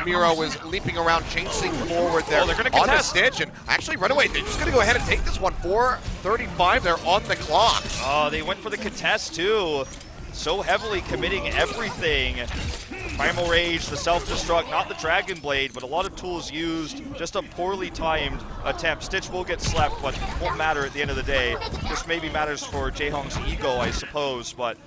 Miro is leaping around, chasing forward there. Oh, they're going to contest. Stitch, and actually Runaway, they're just going to go ahead and take this one. 4:35, they're on the clock. Oh, they went for the contest too. So heavily committing everything. Primal Rage, the self-destruct, not the Dragon Blade, but a lot of tools used. Just a poorly timed attempt. Stitch will get slept, but won't matter at the end of the day. This maybe matters for Jaehong's ego, I suppose, but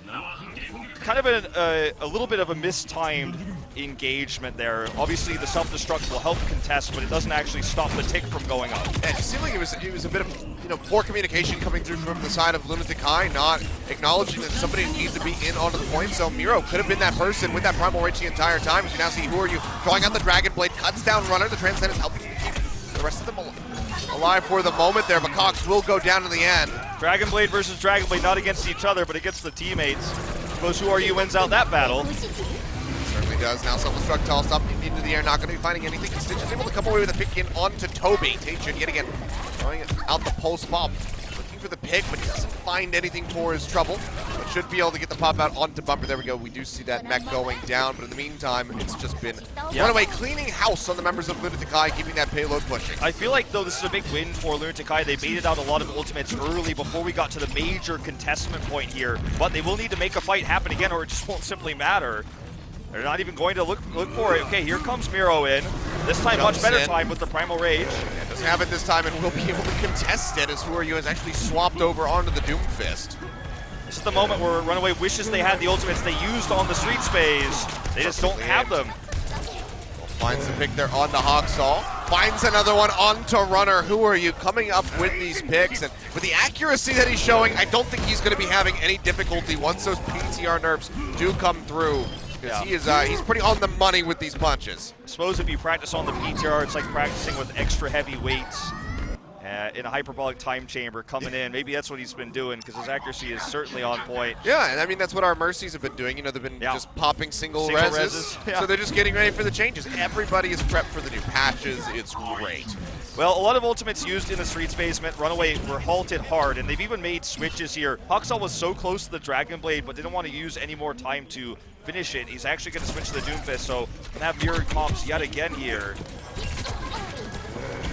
kind of a little bit of a mistimed engagement there. Obviously, the self-destruct will help contest, but it doesn't actually stop the tick from going up. Yeah, it seemed like it was a bit of poor communication coming through from the side of Lunatic-Hai, not acknowledging that somebody needs to be in onto the point. So Miro could have been that person with that Primal Rage the entire time. As you now see Who Are You drawing out the Dragon Blade, cuts down Runner. The Transcend is helping to keep the rest of them alive for the moment there, but Cox will go down in the end. Dragon Blade versus Dragon Blade, not against each other, but against the teammates. Suppose Who Are You wins out that battle. Certainly does. Now self-destruct tossed up into the air, not going to be finding anything. And Stitch is able to come away with a pick in onto Toby. Taejun yet again throwing out the pulse bomb. Looking for the pick, but he doesn't find anything for his trouble. But should be able to get the pop out onto Bumper. There we go. We do see that mech going down, but in the meantime, it's just been Runaway cleaning house on the members of Lunatic-Hai, keeping that payload pushing. I feel like, though, this is a big win for Lunatic-Hai. They baited out a lot of ultimates early before we got to the major contestment point here, but they will need to make a fight happen again, or it just won't simply matter. They're not even going to look for it. Okay, here comes Miro in. This time, much better time with the Primal Rage. Yeah, doesn't have it this time, and will be able to contest it as Who Are You has actually swapped over onto the Doomfist. This is the moment where Runaway wishes they had the ultimates they used on the street space. They just don't have them. Finds the pick there onto Hawksaw. Finds another one onto Runner. Who Are You coming up with these picks? And with the accuracy that he's showing, I don't think he's going to be having any difficulty once those PTR nerfs do come through. Because he's pretty on the money with these punches. I suppose if you practice on the PTR, it's like practicing with extra heavy weights in a hyperbolic time chamber coming in. Maybe that's what he's been doing, because his accuracy is certainly on point. Yeah, and I mean, that's what our Mercies have been doing. You know, they've been just popping single reses. Yeah. So they're just getting ready for the changes. Everybody is prepped for the new patches. It's great. Well, a lot of ultimates used in the street space meant Runaway were halted hard, and they've even made switches here. Hawksaw was so close to the Dragon Blade, but didn't want to use any more time to finish it. He's actually going to switch to the Doomfist, so going to have mirrored comps yet again here.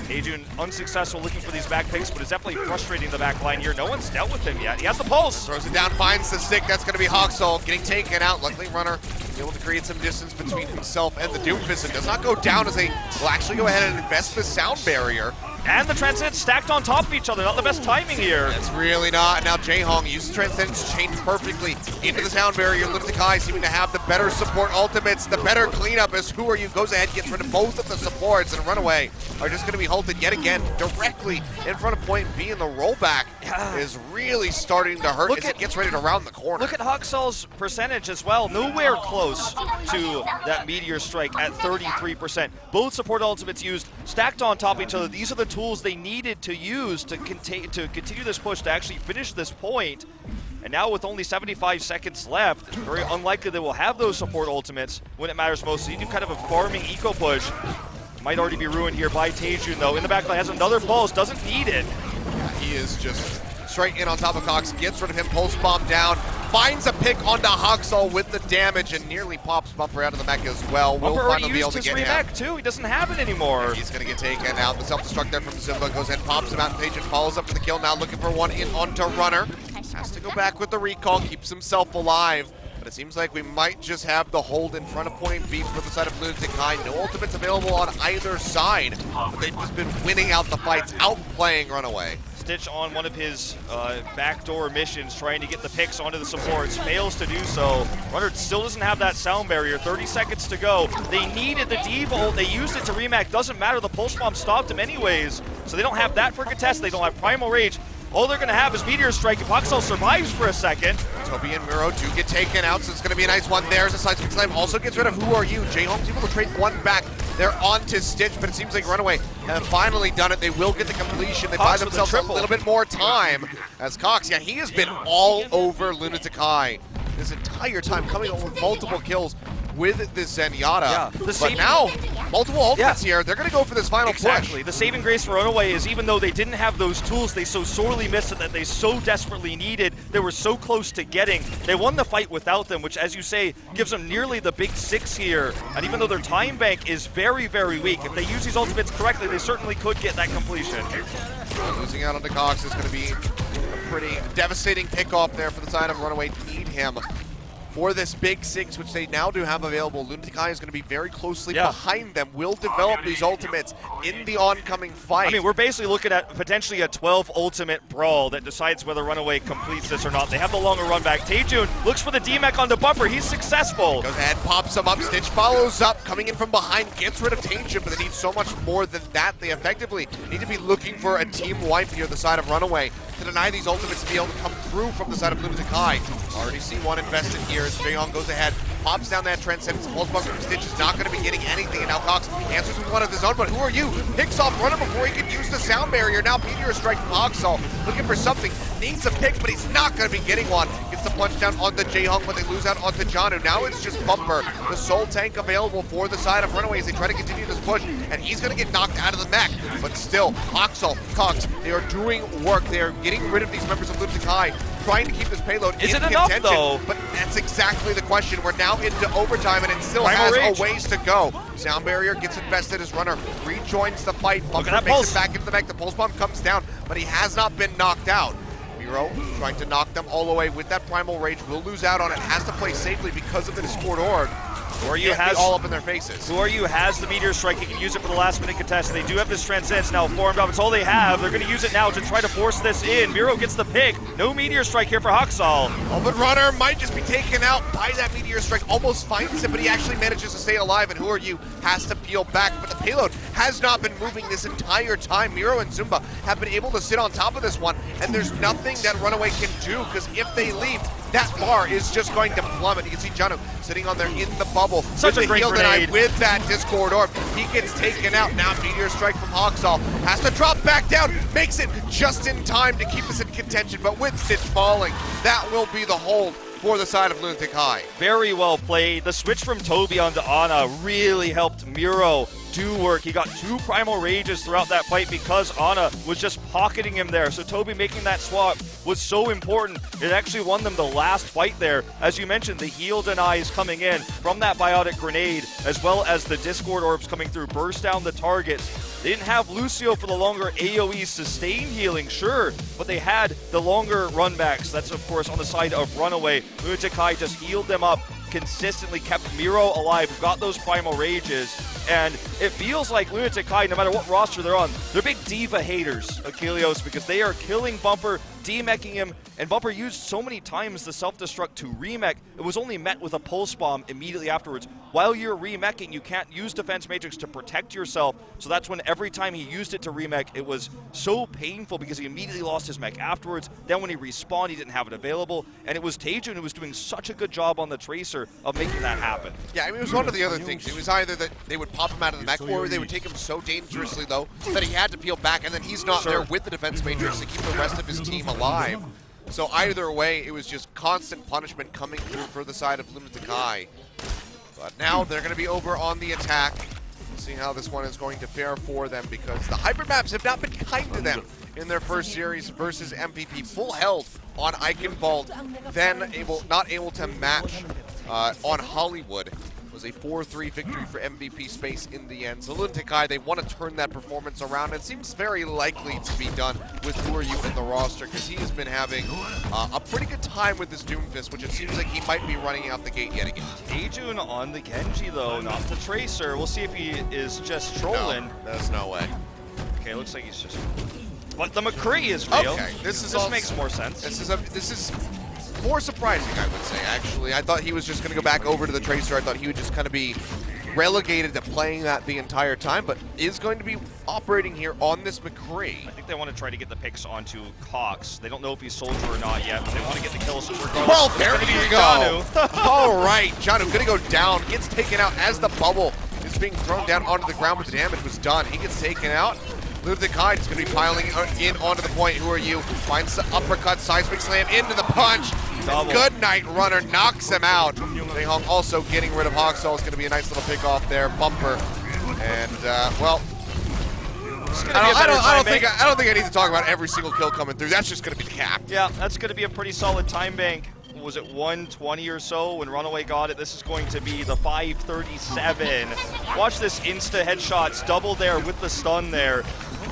Taejun unsuccessful looking for these back picks, but it's definitely frustrating the back line here. No one's dealt with him yet. He has the pulse. Throws it down, finds the stick. That's going to be Hawksaw getting taken out. Luckily, Runner able to create some distance between himself and the Doomfist, and does not go down as they will actually go ahead and invest the sound barrier. And the Transcendence stacked on top of each other. Not the best timing here. That's really not. Now Jaehong uses Transcendence to chain perfectly into the sound barrier. Lunatic-Hai seeming to have the better support ultimates, the better cleanup as Who Are You goes ahead, gets rid of both of the supports, and Runaway are just going to be halted yet again directly in front of point B, and the rollback is really starting to hurt as it gets ready to round the corner. Look at Hawksaw's percentage as well. Nowhere close to that Meteor Strike at 33%. Both support ultimates used, stacked on top of each other. These are the tools they needed to use to continue this push, to actually finish this point. And now with only 75 seconds left, it's very unlikely they will have those support ultimates when it matters most. So you do kind of a farming eco push. Might already be ruined here by Taejun, though. In the back line, has another pulse, doesn't need it. He is just straight in on top of Cox, gets rid of him, pulse bomb down, finds a pick onto Hawksaw with the damage, and nearly pops Bumper out of the mech as well. Will finally be able to get him. Remech too. He doesn't have it anymore. And he's going to get taken out. The self-destruct there from Simba goes ahead, pops him out, and Taejun follows up for the kill. Now looking for one in onto Runner. Has to go back with the recall, keeps himself alive. But it seems like we might just have the hold in front of point B for the side of Lunatic-Hai. No ultimates available on either side, but they've just been winning out the fights, outplaying Runaway. Stitch on one of his backdoor missions, trying to get the picks onto the supports, fails to do so. Runner still doesn't have that sound barrier, 30 seconds to go. They needed the D-Volt, they used it to Remake, doesn't matter, the Pulse Bomb stopped him anyways. So they don't have that for contest, they don't have Primal Rage. All they're going to have is Meteor Strike if Hawksaw survives for a second. Toby and Miro do get taken out, so it's going to be a nice one. There's a Seismic Slam, also gets rid of Who Are You. Jaehong's able to trade one back. They're onto Stitch, but it seems like Runaway have finally done it. They will get the completion. They buy themselves a little bit more time. As Cox, yeah, he has been all over Lunatic-Hai this entire time, coming up with multiple kills with this Zenyatta. Yeah, but now, multiple ultimates here. They're going to go for this final push. The saving grace for Runaway is even though they didn't have those tools they so sorely missed it that they so desperately needed, they were so close to getting. They won the fight without them, which, as you say, gives them nearly the big six here. And even though their time bank is very, very weak, if they use these ultimates correctly, they certainly could get that completion. Losing out on the Cox is going to be a pretty devastating pickoff there for the side of Runaway. Need him for this big six, which they now do have available. Lunatic-Hai is going to be very closely behind them. Will develop these ultimates in the oncoming fight. I mean, we're basically looking at potentially a 12 ultimate brawl that decides whether Runaway completes this or not. They have the longer run back. Taejun looks for the D-Mech on the Bumper. He's successful. Goes ahead, pops him up. Stitch follows up, coming in from behind, gets rid of Taejun, but they need so much more than that. They effectively need to be looking for a team wipe here, the side of Runaway, to deny these ultimates to be able to come through from the side of Lunatic-Hai. Already see one invested here as Jaehong goes ahead, pops down that Transcendence. Pulse Bomb from Stitch is not going to be getting anything, and now Cox answers with one of his own, but who are you? Picks off Runner before he can use the Sound Barrier. Now Meteor Strike from Hoxall, looking for something, needs a pick, but he's not going to be getting one. Gets the punch down on the J-Hung, but they lose out onto Janu. Now it's just Bumper, the sole tank available for the side of Runaway as they try to continue this push, and he's going to get knocked out of the mech. But still, Hoxall, Cox, they are doing work. They are getting rid of these members of Lunatic-Hai, trying to keep this payload in contention. Is it enough, though? But that's exactly the question. We're now into overtime, and it still Primal has Rage. a ways to go. Sound Barrier gets invested as Runner rejoins the fight. Bumper that makes pulse. it back into the mech. The Pulse Bomb comes down, but he has not been knocked out. Miro trying to knock them all away with that Primal Rage. Will lose out on it. Has to play safely because of the Discord Orb. Who are you Can't be has all up in their faces. Who are you has the Meteor Strike. He can use it for the last minute contest. They do have this Transcendence now formed up. It's all they have. They're going to use it now to try to force this in. Miro gets the pick. No Meteor Strike here for Hoxall. Oh, but Runner might just be taken out by that Meteor Strike. Almost finds it, but he actually manages to stay alive. And Who Are You has to peel back. But the payload has not been moving this entire time. Miro and Zumba have been able to sit on top of this one. And there's nothing that Runaway can do, because if they leave, that bar is just going to plummet. You can see Janu sitting on there in the bubble. Such with a great the Heal Deny grenade. with that Discord Orb. He gets taken out. Now Meteor Strike from Hoxall has to drop back down. Makes it just in time to keep us in contention. But with Stitch falling, that will be the hold for the side of Lunatic-Hai. Very well played. The switch from Toby onto Ana really helped Miro do work. He got 2 Primal Rages throughout that fight because Ana was just pocketing him there. So Toby making that swap was so important. It actually won them the last fight there. As you mentioned, the heal denies coming in from that Biotic Grenade, as well as the Discord Orbs coming through, burst down the targets. They didn't have Lucio for the longer AoE sustain healing, sure, but they had the longer runbacks. That's, of course, on the side of Runaway. Lunatic-Hai just healed them up, consistently kept Miro alive, got those Primal Rages, and it feels like Lunatic-Hai, no matter what roster they're on, they're big diva haters of Kelios because they are killing Bumper, demeching him, and Bumper used so many times the self-destruct to remech, it was only met with a pulse bomb immediately afterwards. While you're remeching, you can't use Defense Matrix to protect yourself, so that's when every time he used it to remech, it was so painful because he immediately lost his mech afterwards. Then when he respawned, he didn't have it available, and it was Taejun who was doing such a good job on the Tracer of making that happen. Yeah, I mean, it was one of the other things. It was either that they would pop him out of the mech, or they would take him so dangerously, though, that he had to peel back, and then he's not there with the Defense Matrix to keep the rest of his team alive. So either way, it was just constant punishment coming through for the side of Lunatic-Hai. But now they're going to be over on the attack. We'll see how this one is going to fare for them, because the hybrid maps have not been kind to them in their first series versus MVP. Full health on Eichenwald, then not able to match on Hollywood. It was a 4-3 victory for MVP space in the end. So Lunatic-Hai, they want to turn that performance around. It seems very likely to be done with Who Are You in the roster, because he has been having a pretty good time with this Doomfist, which it seems like he might be running out the gate yet again. Taejun on the Genji though, not the Tracer. We'll see if he is just trolling. No, there's no way. Okay, looks like he's just... But the McCree is real. Okay, this makes more sense. This is more surprising, I would say, actually. I thought he was just going to go back over to the Tracer. I thought he would just kind of be relegated to playing that the entire time, but is going to be operating here on this McCree. I think they want to try to get the picks onto Cox. They don't know if he's Soldier or not yet, but they want to get the kills regardless. Well, there you go. Janu. All right, Janu going to go down, gets taken out as the bubble is being thrown down onto the ground, but the damage was done. He gets taken out. Lunatic-Hai is going to be piling in onto the point. Who Are You? Finds the uppercut, seismic slam into the punch. Double. Good night, Runner knocks him out. J-Hung also getting rid of Hoxall. It's going to be a nice little pick off there. Bumper. And, well, I don't think I need to talk about every single kill coming through. That's just going to be the cap. Yeah, that's going to be a pretty solid time bank. Was it 120 or so when Runaway got it? This is going to be the 537. Watch this insta headshots, double there with the stun there.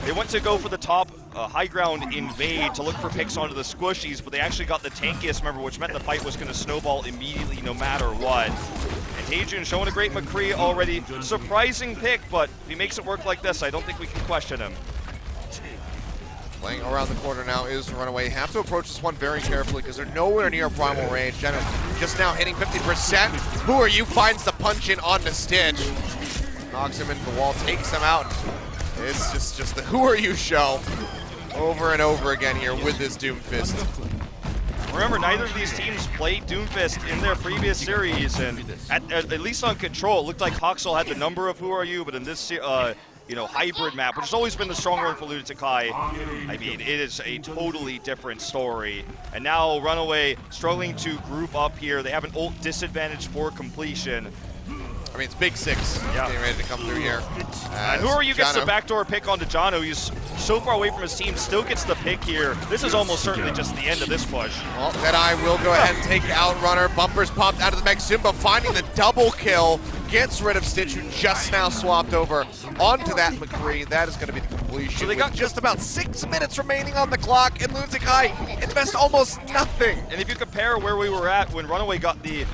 They went to go for the top high ground invade to look for picks onto the squishies, but they actually got the tankiest member, which meant the fight was going to snowball immediately no matter what. And Taejun showing a great McCree already. Surprising pick, but if he makes it work like this, I don't think we can question him. Playing around the corner now is Runaway. Have to approach this one very carefully because they're nowhere near primal range. Jenna just now hitting 50%. Who Are You? Finds the punch in on the Stitch. Knocks him into the wall, takes him out. It's just the Who Are You show over and over again here with this Doomfist. Remember, neither of these teams played Doomfist in their previous series, and at least on Control, it looked like Hoxel had the number of Who Are You, but in this hybrid map, which has always been the strong one for Lunatic-Hai, I mean, it is a totally different story. And now Runaway struggling to group up here. They have an ult disadvantage for completion. I mean, it's Big Six getting ready to come through here. And Who Are You gets the backdoor pick onto Jano. He's so far away from his team, still gets the pick here. This is almost certainly just the end of this push. Well, Deadeye will go ahead and take out Runner. Bumpers popped out of the mech soon, but finding the double kill gets rid of Stitch, who just now swapped over onto that McCree. That is going to be the completion. So they got just about 6 minutes remaining on the clock, and Lunatic-Hai invest almost nothing. And if you compare where we were at when Runaway got the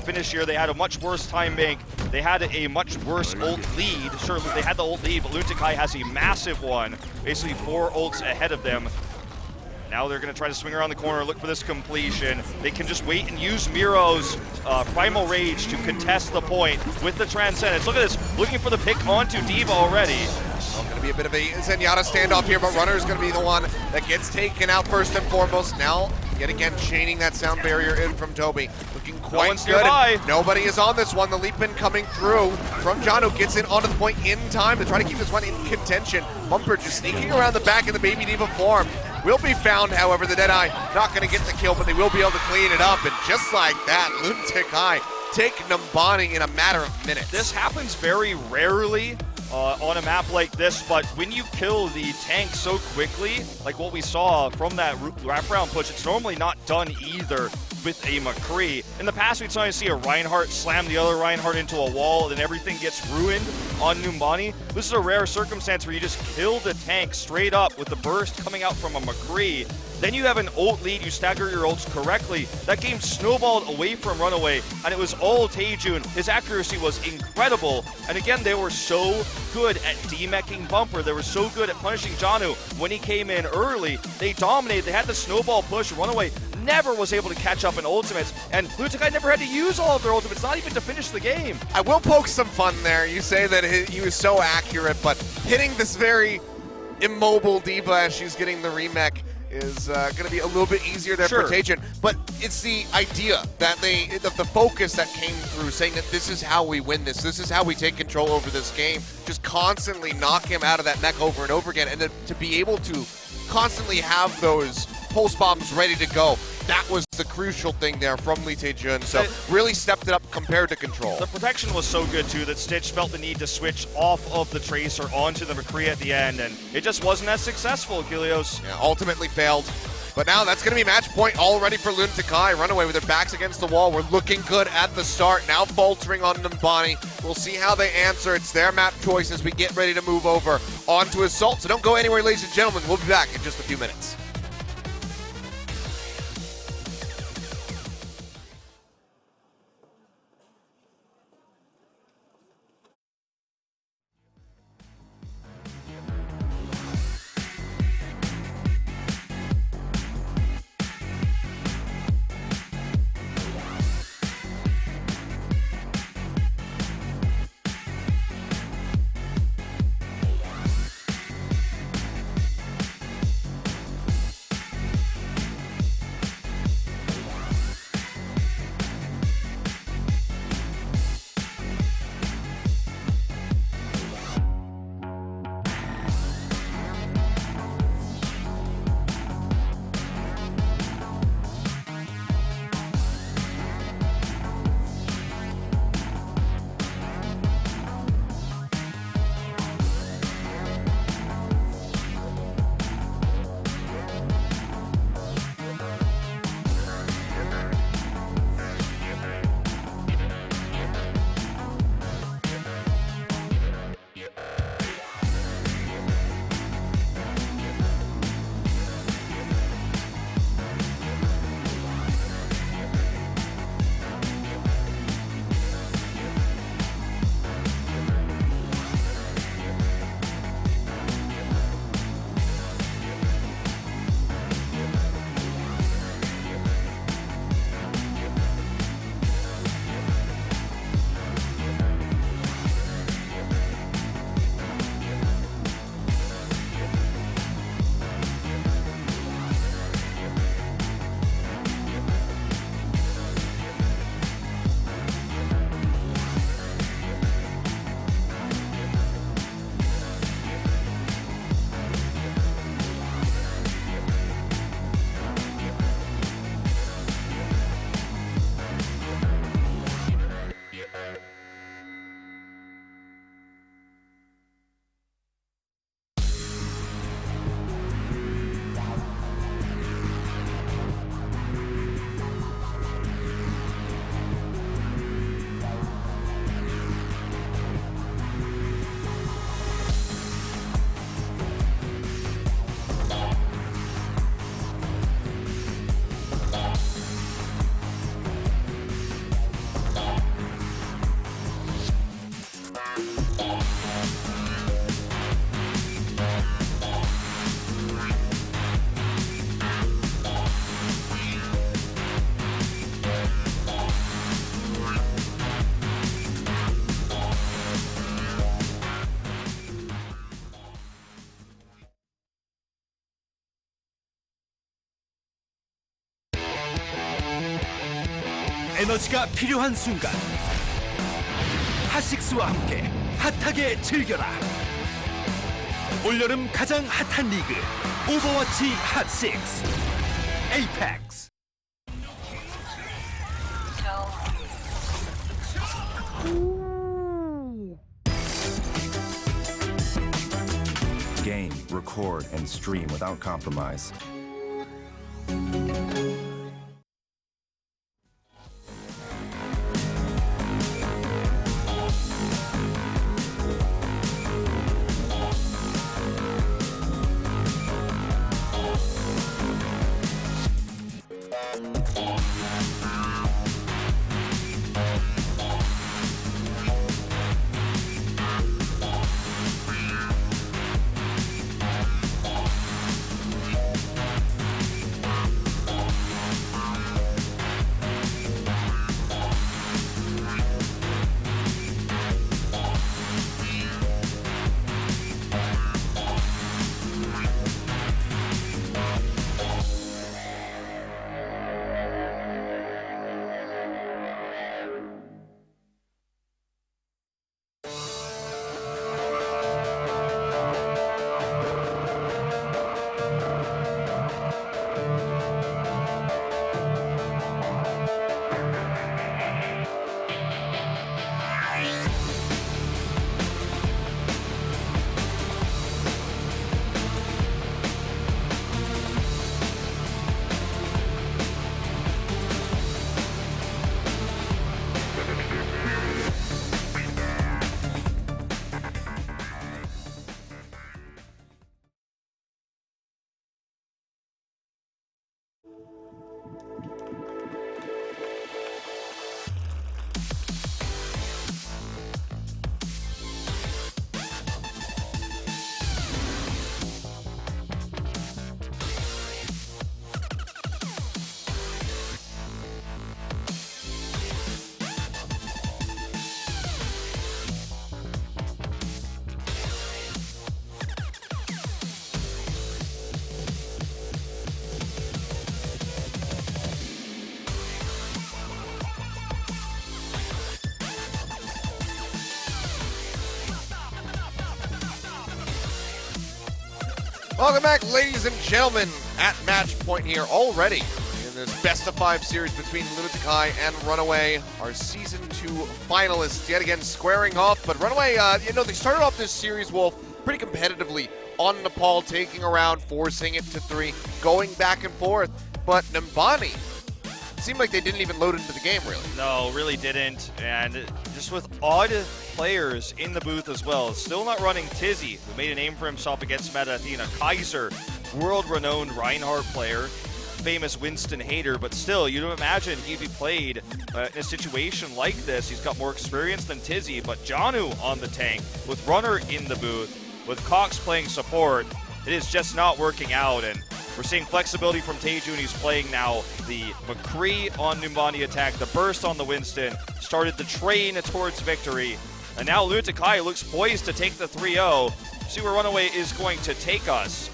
finish here, they had a much worse time bank. They had a much worse ult lead. Sure, they had the ult lead, but Lunatic-Hai has a massive one, basically 4 ults ahead of them. Now they're going to try to swing around the corner, look for this completion. They can just wait and use Miro's Primal Rage to contest the point with the Transcendence. Look at this, looking for the pick onto D.Va already. Well, going to be a bit of a Zenyatta standoff here, but Runner is going to be the one that gets taken out first and foremost. Now, yet again, chaining that sound barrier in from Toby. Looking quite good. Nobody is on this one. The leap in coming through from Jano gets in onto the point in time to try to keep this one in contention. Bumper just sneaking around the back in the Baby D.Va form. Will be found, however, the Deadeye not going to get the kill, but they will be able to clean it up. And just like that, Lunatic-Hai take Numbani in a matter of minutes. This happens very rarely on a map like this, but when you kill the tank so quickly, like what we saw from that wraparound push, it's normally not done either with a McCree. In the past, we'd sometimes see a Reinhardt slam the other Reinhardt into a wall, and everything gets ruined on Numbani. This is a rare circumstance where you just kill the tank straight up with the burst coming out from a McCree. Then you have an ult lead, you stagger your ults correctly. That game snowballed away from Runaway, and it was all Taejun. His accuracy was incredible, and again, they were so good at demecking Bumper. They were so good at punishing Janu when he came in early. They dominated, they had the snowball push. Runaway never was able to catch up in ultimates, and Lunatic-Hai never had to use all of their ultimates, not even to finish the game. I will poke some fun there. You say that he was so accurate, but hitting this very immobile D.Va as she's getting the remech is going to be a little bit easier there for Taejun. But it's the idea that the focus that came through, saying that this is how we win this is how we take control over this game, just constantly knock him out of that mech over and over again, and then to be able to constantly have those pulse bombs ready to go. That was the crucial thing there from Lee Taejun, so really stepped it up compared to Control. The protection was so good too that Stitch felt the need to switch off of the Tracer onto the McCree at the end, and it just wasn't as successful, Kilios. Yeah, ultimately failed. But now that's going to be match point already for Lunatic-Hai. Runaway with their backs against the wall. We're looking good at the start. Now faltering on Numbani. We'll see how they answer. It's their map choice as we get ready to move over onto Assault. So don't go anywhere, ladies and gentlemen. We'll be back in just a few minutes. 에너지가 필요한 순간 핫식스와 함께 핫하게 즐겨라. 올여름 가장 핫한 리그 오버워치 핫식스 에이펙스. Game, record, and stream without compromise. Welcome back, ladies and gentlemen, at match point here already in this best of 5 series between Lunatic-Hai and Runaway, our Season 2 finalists yet again squaring off. But Runaway, they started off this series, Wolf, pretty competitively on Nepal, taking around, forcing it to 3, going back and forth. But Nambani, it seemed like they didn't even load into the game, really. No, really didn't. And just with odd players in the booth as well. Still not running Tizzy, who made a name for himself against Meta Athena. Kaiser, world-renowned Reinhardt player, famous Winston hater, but still, you'd imagine he'd be played in a situation like this. He's got more experience than Tizzy, but Janu on the tank, with Runner in the booth, with Cox playing support, it is just not working out, and we're seeing flexibility from Taejun. He's playing now the McCree on Numbani attack, the burst on the Winston, started the train towards victory, and now Lunatic-Hai looks poised to take the 3-0. See where Runaway is going to take us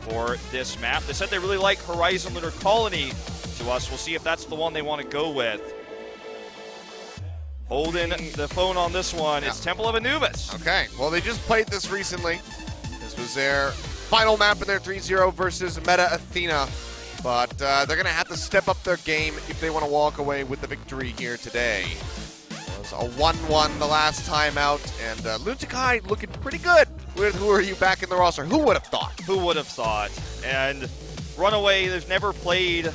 for this map. They said they really like Horizon Lunar Colony to us. We'll see if that's the one they want to go with. Holding the phone on this one, it's Temple of Anubis. Okay, well, they just played this recently. This was their final map in their 3-0 versus Meta Athena. But they're going to have to step up their game if they want to walk away with the victory here today. It was a 1-1 the last time out, and Lunatic-Hai looking pretty good. Who are you back in the roster? Who would have thought? Who would have thought? And Runaway, they've never played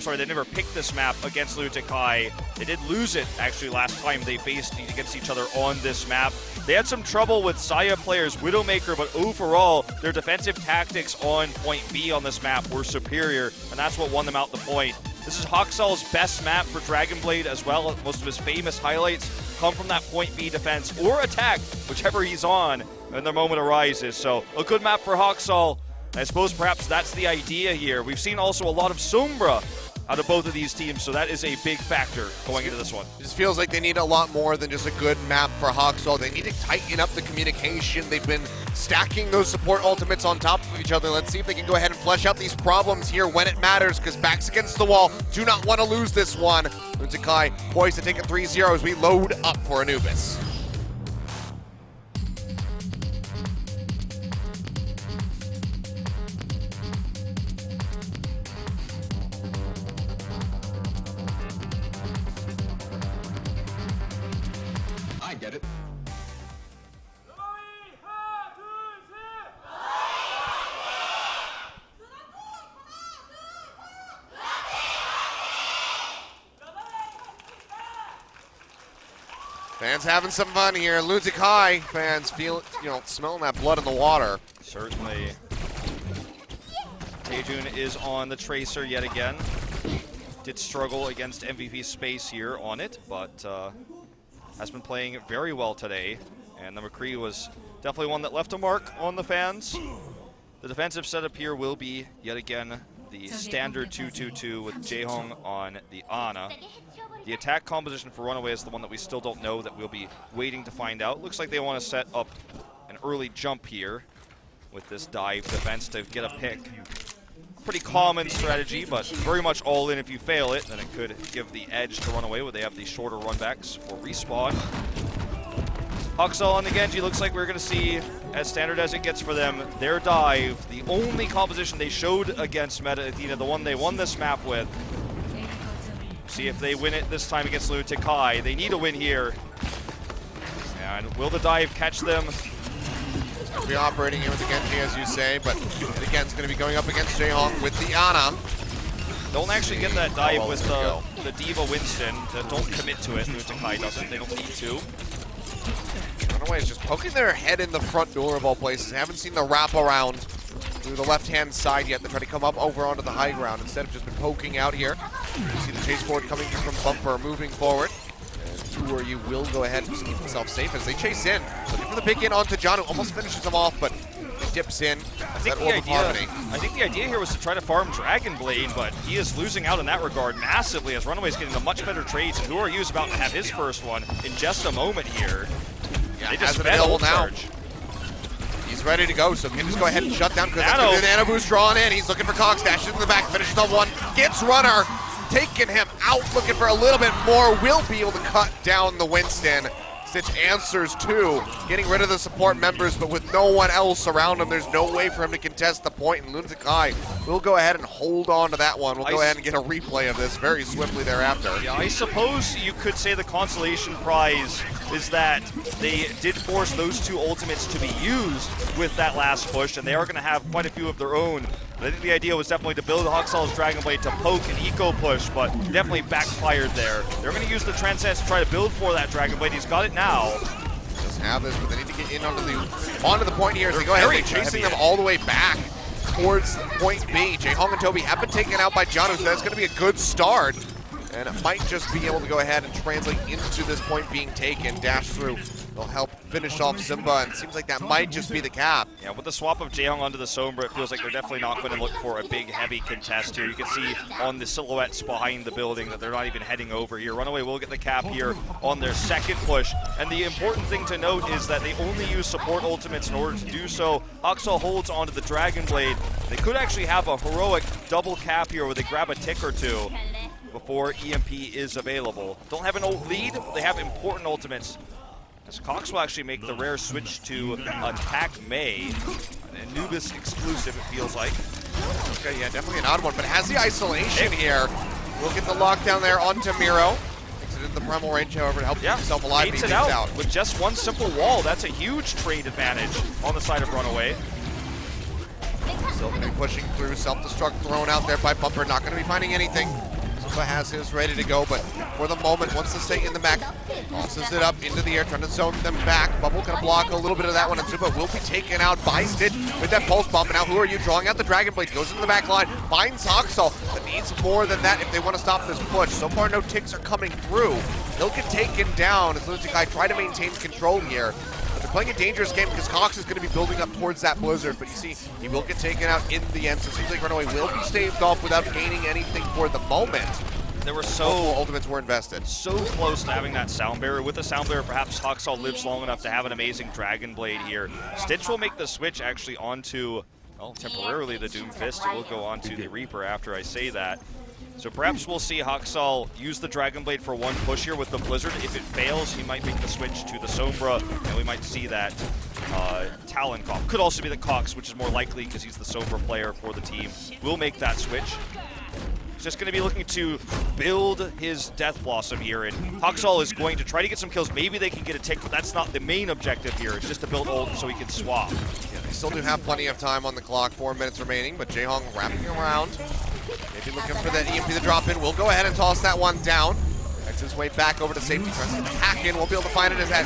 they never picked this map against Lunatic-Hai. They did lose it, actually, last time they faced against each other on this map. They had some trouble with Saya players, Widowmaker, but overall, their defensive tactics on point B on this map were superior, and that's what won them out the point. This is Hoxal's best map for Dragon Blade as well. Most of his famous highlights come from that point B defense or attack, whichever he's on when the moment arises. So a good map for Hoxal. I suppose perhaps that's the idea here. We've seen also a lot of Sombra out of both of these teams, so that is a big factor going into this one. It just feels like they need a lot more than just a good map for Hoxall. They need to tighten up the communication. They've been stacking those support ultimates on top of each other. Let's see if they can go ahead and flesh out these problems here when it matters, because backs against the wall. Do not want to lose this one. Lunatic-Hai poised to take a 3-0 as we load up for Anubis. I get it. Fans having some fun here. Lunatic-Hai fans feel, smelling that blood in the water. Certainly. Taejun is on the Tracer yet again. Did struggle against MVP Space here on it, but has been playing very well today. And the McCree was definitely one that left a mark on the fans. The defensive setup here will be, yet again, the standard 2-2-2 with Jaehong on the Ana. The attack composition for Runaway is the one that we still don't know, that we'll be waiting to find out. Looks like they want to set up an early jump here with this dive defense to get a pick. Pretty common strategy, but very much all in. If you fail it, then it could give the edge to Runaway, where they have the shorter runbacks for respawn. Hoxall on the Genji, looks like we're going to see, as standard as it gets for them, their dive, the only composition they showed against Meta Athena, the one they won this map with. See if they win it this time against Lunatic-Hai. They need a win here. And will the dive catch them? It's going to be operating here with the Genji, as you say, but again, it's going to be going up against Jaehong with the Ana. Don't actually get that dive with the Diva Winston. Don't commit to it. Lunatic-Hai doesn't. They don't need to. Runaway is just poking their head in the front door of all places. Haven't seen the wrap around through the left-hand side yet. They're trying to come up over onto the high ground instead of just been poking out here. You see the chase forward coming from Bumper, moving forward. And Tour, will go ahead and just keep himself safe as they chase in. Looking for the big in onto Janu. Almost finishes him off, but he dips in. I think the idea here was to try to farm Dragon Blade, but he is losing out in that regard massively as Runaway's getting the much better trades. And Who is about to have his first one in just a moment here. Yeah, they just has it sped available ult now. charge. He's ready to go, so can just go ahead and shut down. The Nano boost drawn in. He's looking for Cox, dashes in the back, finishes on one, gets Runner, taking him out, looking for a little bit more. Will be able to cut down the Winston. Stitch answers too, getting rid of the support members, but with no one else around him, there's no way for him to contest the point, and Lunatic-Hai will go ahead and hold on to that one. We'll go ahead and get a replay of this very swiftly thereafter. Yeah, I suppose you could say the consolation prize is that they did force those two ultimates to be used with that last push, and they are going to have quite a few of their own. But I think the idea was definitely to build Hoxall's Dragon Blade to poke an eco push, but definitely backfired there. They're going to use the Transcend to try to build for that Dragon Blade. He's got it now. Just have this, but they need to get in onto the point here as they go ahead and chasing them all the way back towards point B. Jaehong and Toby have been taken out by Janu, so that's going to be a good start. And it might just be able to go ahead and translate into this point being taken. Dash through. They'll help finish off Simba, and it seems like that might just be the cap. Yeah, with the swap of Jaehong onto the Sombra, it feels like they're definitely not going to look for a big, heavy contest here. You can see on the silhouettes behind the building that they're not even heading over here. Runaway will get the cap here on their second push. And the important thing to note is that they only use support ultimates in order to do so. Hoxall holds onto the Dragon Blade. They could actually have a heroic double cap here where they grab a tick or two before EMP is available. Don't have an ult lead, but they have important ultimates. As Cox will actually make the rare switch to attack Mei. An Anubis exclusive, it feels like. Okay, yeah, definitely an odd one, but it has the isolation here. We'll get the lockdown there onto Miro. Exited the primal range, however, to help keep himself alive. Baits it out with just one simple wall. That's a huge trade advantage on the side of Runaway. Still going to be pushing through. Self-destruct thrown out there by Bumper. Not going to be finding anything. Silva has his ready to go, but for the moment, wants to stay in the back. Tosses it up into the air, trying to zone them back. Bubble going to block a little bit of that one, and Silva will be taken out by Stitch with that pulse bomb. And now Who drawing out the Dragon Blade, goes into the back line, finds Hoxall, but needs more than that if they want to stop this push. So far, no ticks are coming through. They'll get taken down as Lunatic-Hai try to maintain control here. But They're playing a dangerous game because Cox is going to be building up towards that Blizzard, but you see, he will get taken out in the end, so it seems like Runaway will be staved off without gaining anything for the moment. There were Multiple ultimates were invested. so close to having that sound barrier. With the sound barrier, perhaps Haksal lives long enough to have an amazing Dragon Blade here. Stitch will make the switch actually onto, well, temporarily the Doom Fist. It will go onto the Reaper after I say that. So perhaps we'll see Haksal use the Dragon Blade for one push here with the Blizzard. If it fails, he might make the switch to the Sombra, and we might see that Talon comp. Could also be the Cox, which is more likely because he's the Sombra player for the team. Will make that switch. He's just going to be looking to build his Death Blossom here, and Haksal is going to try to get some kills. Maybe they can get a tick, but that's not the main objective here. It's just to build ult so he can swap. Yeah, they still do have plenty of time on the clock, 4 minutes remaining, but Jaehong wrapping around. Maybe looking for that EMP to drop in. We'll go ahead and toss that one down. Makes his way back over to safety. Tries to hack in. Won't be able to find it as that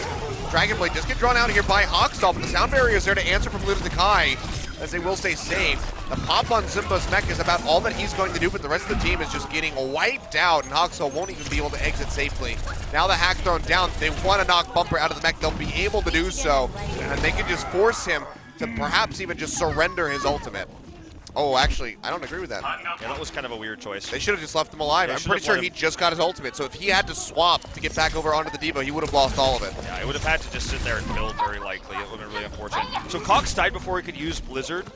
Dragon Blade does get drawn out here by Haksal, but the sound barrier is there to answer from Lunatic-Hai, as they will stay safe. The pop on Zimba's mech is about all that he's going to do, but the rest of the team is just getting wiped out, and Haksal won't even be able to exit safely. Now the hack thrown down, they want to knock Bumper out of the mech, they'll be able to do so, and they can just force him to perhaps even just surrender his ultimate. Oh, actually, I don't agree with that. Yeah, that was kind of a weird choice. They should have just left him alive. I'm pretty sure he just got his ultimate, so if he had to swap to get back over onto the Devo, he would have lost all of it. Yeah, he would have had to just sit there and build, very likely. It would have been really unfortunate. So Cox died before he could use Blizzard.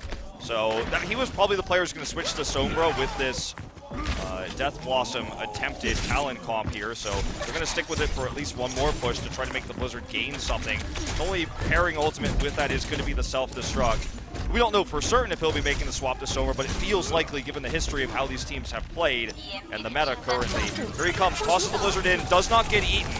So he was probably the player who's going to switch to Sombra with this Death Blossom attempted Talon comp here. So they're going to stick with it for at least one more push to try to make the Blizzard gain something. The only pairing ultimate with that is going to be the self-destruct. We don't know for certain if he'll be making the swap to Sombra, but it feels likely given the history of how these teams have played and the meta currently. Here he comes, tosses the Blizzard in, does not get eaten.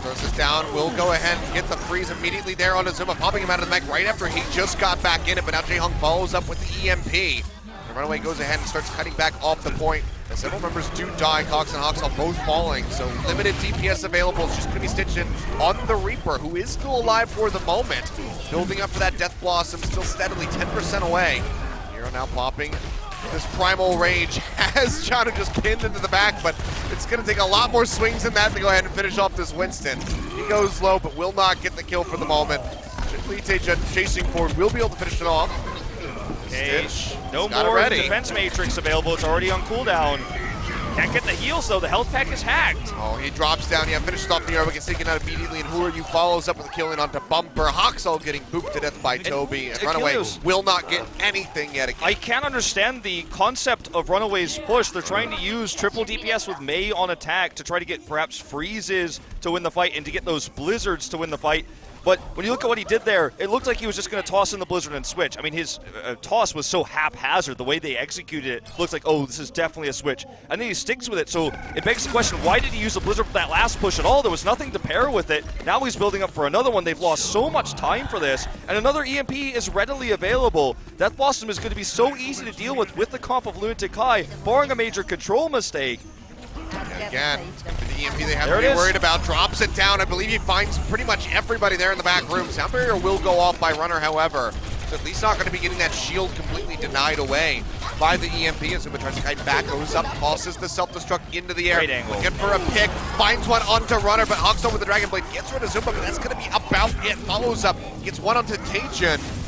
Throws it down, will go ahead and get the freeze immediately there on Azuma, popping him out of the mech right after he just got back in it, but now Jaehong follows up with the EMP. The Runaway goes ahead and starts cutting back off the point. As several members do die, Cox and Haksal both falling, so limited DPS available. It's just going to be stitched in on the Reaper, who is still alive for the moment. Building up for that Death Blossom, still steadily 10% away. Hero now popping. This Primal Rage has Chano just pinned into the back, but it's going to take a lot more swings than that to go ahead and finish off this Winston. He goes low, but will not get the kill for the moment. Lite chasing forward, will be able to finish it off. Okay, Stitch, no more defense matrix available. It's already on cooldown. Can't get the heals though. The health pack is hacked. Oh, he drops down. Yeah, finishes off the arrow, but gets taken out immediately. And Who Are You follows up with a kill in onto Bumper. Haksal getting booped to death by Toby. And Runaway will not get anything yet again. I can't understand the concept of Runaway's push. They're trying to use triple DPS with Mei on attack to try to get perhaps freezes to win the fight and to get those blizzards to win the fight. But when you look at what he did there, it looked like he was just going to toss in the Blizzard and switch. I mean, his toss was so haphazard. The way they executed it looks like, oh, this is definitely a switch. And then he sticks with it. So it begs the question, why did he use the Blizzard for that last push at all? There was nothing to pair with it. Now he's building up for another one. They've lost so much time for this. And another EMP is readily available. Death Blossom is going to be so easy to deal with the comp of Lunatic-Hai, barring a major control mistake. Again, the EMP they have to be worried about. Drops it down. I believe he finds pretty much everybody there in the back room. Sound barrier will go off by Runner, however. So at least not going to be getting that shield completely denied away by the EMP. And Zuma tries to kite back, goes up, tosses the self-destruct into the air. Great angle. Looking for a pick, finds one onto Runner, but Haksal with the Dragon Blade gets rid of Zuma, but that's going to be about it. Follows up, gets one onto Taejin.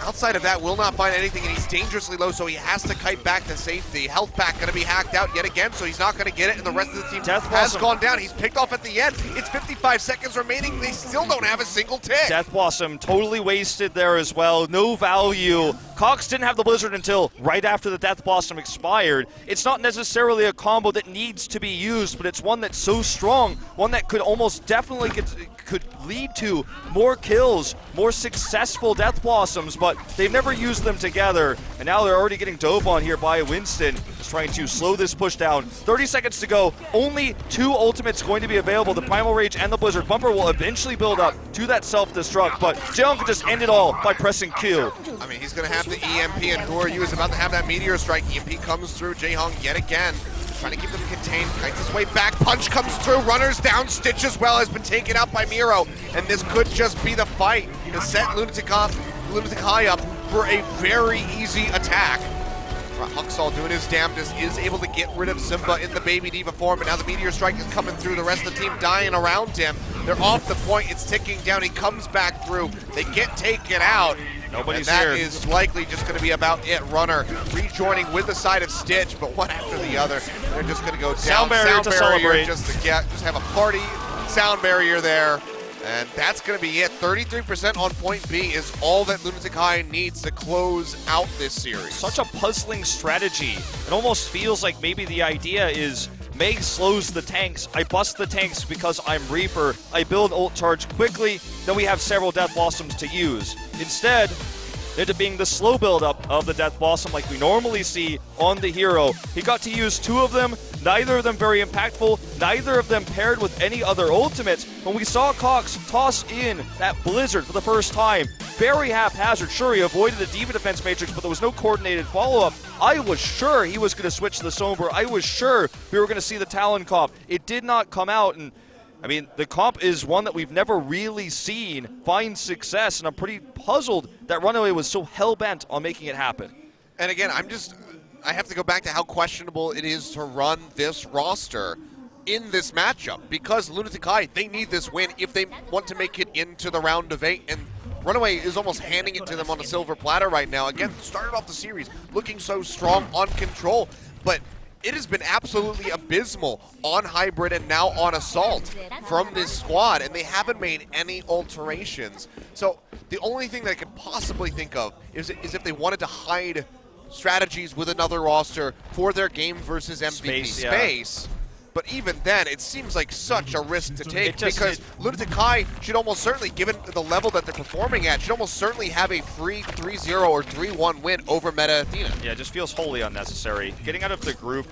Outside of that, will not find anything, and he's dangerously low, so he has to kite back to safety. Health pack going to be hacked out yet again, so he's not going to get it, and the rest of the team has gone down. He's picked off at the end. It's 55 seconds remaining. They still don't have a single tick. Death Blossom totally wasted there as well. No value. Cox didn't have the Blizzard until right after the Death Blossom expired. It's not necessarily a combo that needs to be used, but it's one that's so strong, one that could almost definitely could lead to more kills, more successful Death Blossoms, but they've never used them together, and now they're already getting dove on here by Winston. Just trying to slow this push down. 30 seconds to go. Only 2 ultimates going to be available, the Primal Rage and the Blizzard. Bumper will eventually build up to that self-destruct, but Jaehong could just end it all by pressing Q. I mean, he's going to have the EMP, and Who Are You is about to have that Meteor Strike. EMP comes through Jaehong yet again. Trying to keep them contained, kites his way back, punch comes through, Runner's down, Stitch as well has been taken out by Miro, and this could just be the fight to set Lunatic-Hai up for a very easy attack. Huxall doing his damnedest, is able to get rid of Simba in the Baby Diva form, and now the Meteor Strike is coming through. The rest of the team dying around him. They're off the point. It's ticking down. He comes back through. They get taken out. Nobody's and that here. is likely just going to be about it. Runner rejoining with the side of Stitch, but one after the other. They're just going to go down. Sound barrier to celebrate. Just have a party sound barrier there. And that's going to be it. 33% on point B is all that Lunatic-Hai needs to close out this series. Such a puzzling strategy. It almost feels like maybe the idea is Meg slows the tanks. I bust the tanks because I'm Reaper. I build ult charge quickly, then we have several Death Blossoms to use. Instead, into being the slow build-up of the Death Blossom like we normally see on the hero. He got to use 2 of them, neither of them very impactful, neither of them paired with any other ultimates. When we saw Cox toss in that Blizzard for the first time, very haphazard. Sure, he avoided the Diva Defense Matrix, but there was no coordinated follow-up. I was sure he was going to switch to the Sombra. I was sure we were going to see the Talon comp. It did not come out, and I mean, the comp is one that we've never really seen find success, and I'm pretty puzzled that Runaway was so hell-bent on making it happen. And again, I have to go back to how questionable it is to run this roster in this matchup, because Lunatic-Hai, they need this win if they want to make it into the round of 8, and Runaway is almost handing it to them on a silver platter right now. Again, started off the series looking so strong on control, but it has been absolutely abysmal on Hybrid and now on Assault from this squad, and they haven't made any alterations. So the only thing that I could possibly think of is if they wanted to hide strategies with another roster for their game versus MVP space. But even then, it seems like such a risk to take, because Lunatic-Hai should almost certainly, given the level that they're performing at, should almost certainly have a free 3-0 or 3-1 win over Meta Athena. Yeah, it just feels wholly unnecessary. Getting out of the group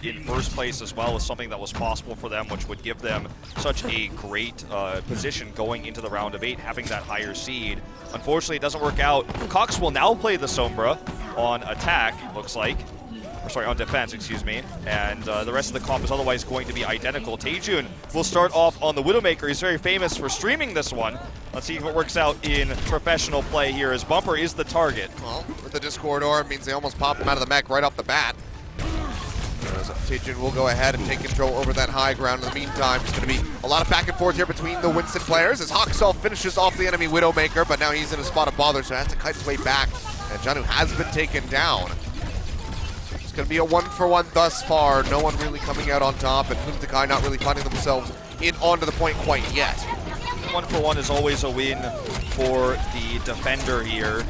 in first place as well was something that was possible for them, which would give them such a great position going into the round of 8, having that higher seed. Unfortunately, it doesn't work out. Cox will now play the Sombra on attack, looks like. Or sorry, on defense, excuse me. And the rest of the comp is otherwise going to be identical. Taejun will start off on the Widowmaker. He's very famous for streaming this one. Let's see if it works out in professional play here, as Bumper is the target. Well, with the Discord Aura, it means they almost pop him out of the mech right off the bat. Taejun will go ahead and take control over that high ground. In the meantime, it's going to be a lot of back and forth here between the Winston players as Huxall finishes off the enemy Widowmaker, but now he's in a spot of bother, so has to cut his way back. And Janu has been taken down. It's going to be a 1-for-1 thus far. No one really coming out on top, and Lunatic-Hai not really finding themselves in onto the point quite yet. 1-for-1 is always a win for the defender here.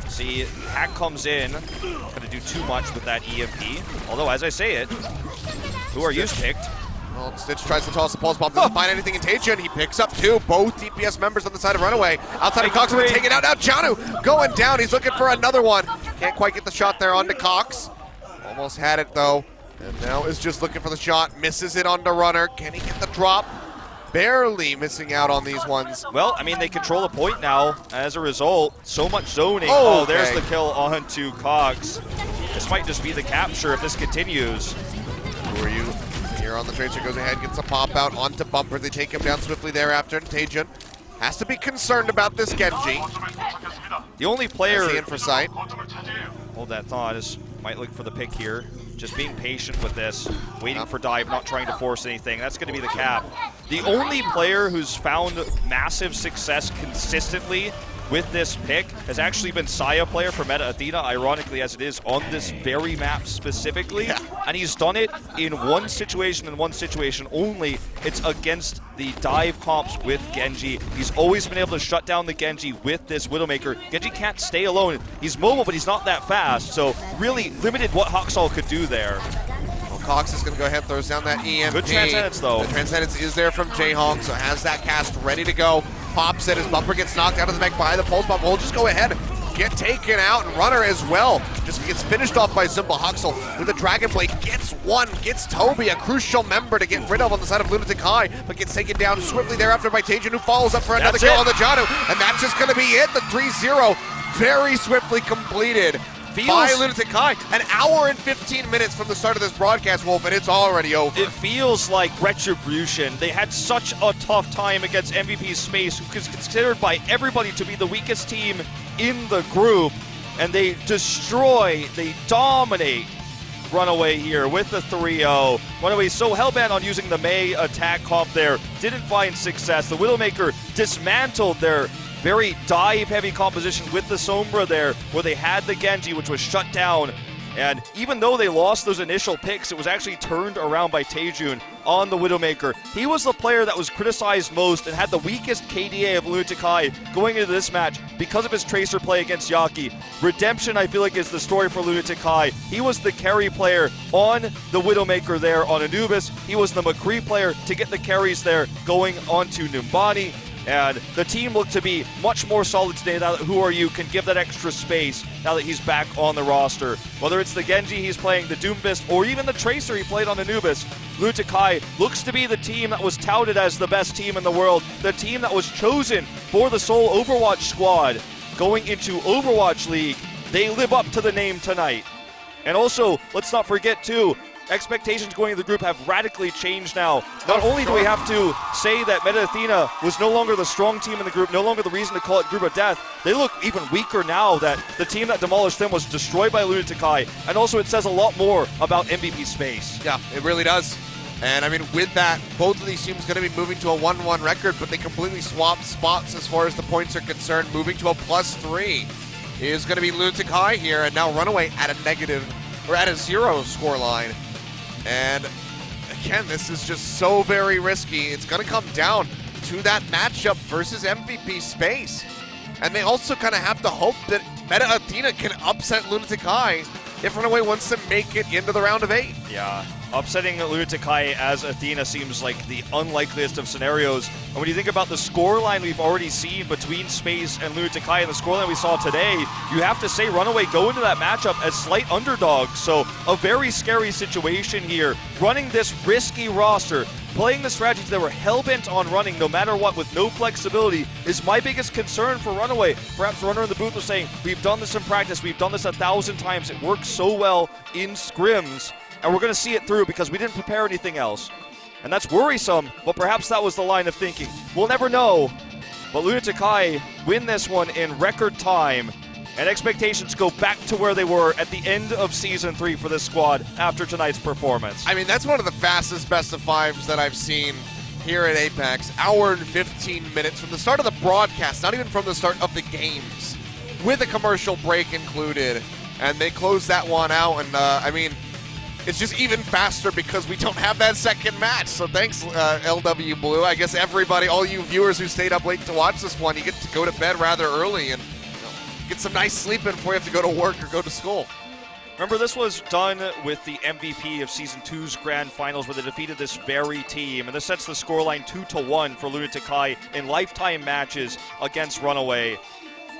See, Hack comes in, not going to do too much with that EMP. Although, as I say it, who are you picked? Well, Stitch tries to toss the pulse bomb, doesn't find anything in Taejun. He picks up 2, both DPS members on the side of Runaway. Outside of Cox, take it out. Now Janu going down. He's looking for another one. Can't quite get the shot there onto Cox. Almost had it though. And now is just looking for the shot. Misses it onto Runner. Can he get the drop? Barely missing out on these ones. Well, I mean, they control the point now. As a result, so much zoning. Oh, there's the kill onto Cox. This might just be the capture if this continues. Who are you? Here on the Tracer goes ahead, gets a pop out onto Bumper. They take him down swiftly thereafter. And Taejun has to be concerned about this Genji. The only player in for sight. Hold that thought, is might look for the pick here. Just being patient with this, waiting for dive, not trying to force anything. That's going to be the cap. The only player who's found massive success consistently with this pick has actually been Saya player for Meta Athena, ironically as it is on this very map specifically. Yeah. And he's done it in one situation and one situation only. It's against the dive comps with Genji. He's always been able to shut down the Genji with this Widowmaker. Genji can't stay alone. He's mobile, but he's not that fast. So really limited what Huxall could do there. Well, Cox is going to go ahead and throws down that EMP. Good transcendence though. The transcendence is there from Jayhong, so has that cast ready to go. Pops it as Bumper gets knocked out of the mech by the pulse bomb. We'll just go ahead, get taken out, and Runner as well. Just gets finished off by Simba. Huxall with the Dragon Blade gets one, gets Toby, a crucial member to get rid of on the side of Lunatic-Hai, but gets taken down swiftly thereafter by Taejun, who follows up for another kill on the Janu. And that's just going to be it. The 3-0 very swiftly completed by Lunatic-Hai. An hour and 15 minutes from the start of this broadcast, Wolf, and it's already over. It feels like retribution. They had such a tough time against MVP Space, who is considered by everybody to be the weakest team in the group. and they destroy, they dominate Runaway here with the 3-0. Runaway so hell-bent on using the Mei attack comp there, didn't find success. The Widowmaker dismantled their very dive-heavy composition with the Sombra there, where they had the Genji, which was shut down. And even though they lost those initial picks, it was actually turned around by Taejun on the Widowmaker. He was the player that was criticized most and had the weakest KDA of Lunatic-Hai going into this match because of his Tracer play against Yaki. Redemption, I feel like, is the story for Lunatic-Hai. He was the carry player on the Widowmaker there on Anubis. He was the McCree player to get the carries there going onto Numbani. And the team looked to be much more solid today now that Who Are You can give that extra space now that he's back on the roster. Whether it's the Genji he's playing, the Doomfist, or even the Tracer he played on Anubis, Lunatic-Hai looks to be the team that was touted as the best team in the world, the team that was chosen for the sole Overwatch squad going into Overwatch League. They live up to the name tonight. And also, let's not forget too, expectations going into the group have radically changed now. Not only do we have to say that Meta Athena was no longer the strong team in the group, no longer the reason to call it Group of Death, they look even weaker now that the team that demolished them was destroyed by Lunatic-Hai, and also it says a lot more about MVP space. Yeah, it really does. And I mean, with that, both of these teams going to be moving to a 1-1 record, but they completely swapped spots as far as the points are concerned. Moving to a +3 is going to be Lunatic-Hai here, and now Runaway at a negative, or at a 0 scoreline. And again, this is just so very risky. It's going to come down to that matchup versus MVP space. And they also kind of have to hope that Meta Athena can upset Lunatic-Hai if Runaway wants to make it into the round of 8. Yeah, upsetting Lunatic-Hai as Athena seems like the unlikeliest of scenarios. And when you think about the scoreline we've already seen between Space and Lunatic-Hai and the scoreline we saw today, you have to say Runaway go into that matchup as slight underdogs. So a very scary situation here. Running this risky roster, playing the strategies they were hell-bent on running no matter what with no flexibility is my biggest concern for Runaway. Perhaps the runner in the booth was saying, we've done this in practice, we've done this 1,000 times, it works so well in scrims, and we're going to see it through because we didn't prepare anything else. And that's worrisome, but perhaps that was the line of thinking. We'll never know, but Lunatic-Hai win this one in record time, and expectations go back to where they were at the end of Season 3 for this squad after tonight's performance. I mean, that's one of the fastest best of fives that I've seen here at Apex. Hour and 15 minutes from the start of the broadcast, not even from the start of the games, with a commercial break included. And they closed that one out, and I mean, it's just even faster because we don't have that second match. So thanks, LW Blue. I guess everybody, all you viewers who stayed up late to watch this one, you get to go to bed rather early and get some nice sleep in before you have to go to work or go to school. Remember, this was done with the MVP of Season 2's Grand Finals where they defeated this very team, and this sets the scoreline 2-1 for Lunatic-Hai in lifetime matches against Runaway.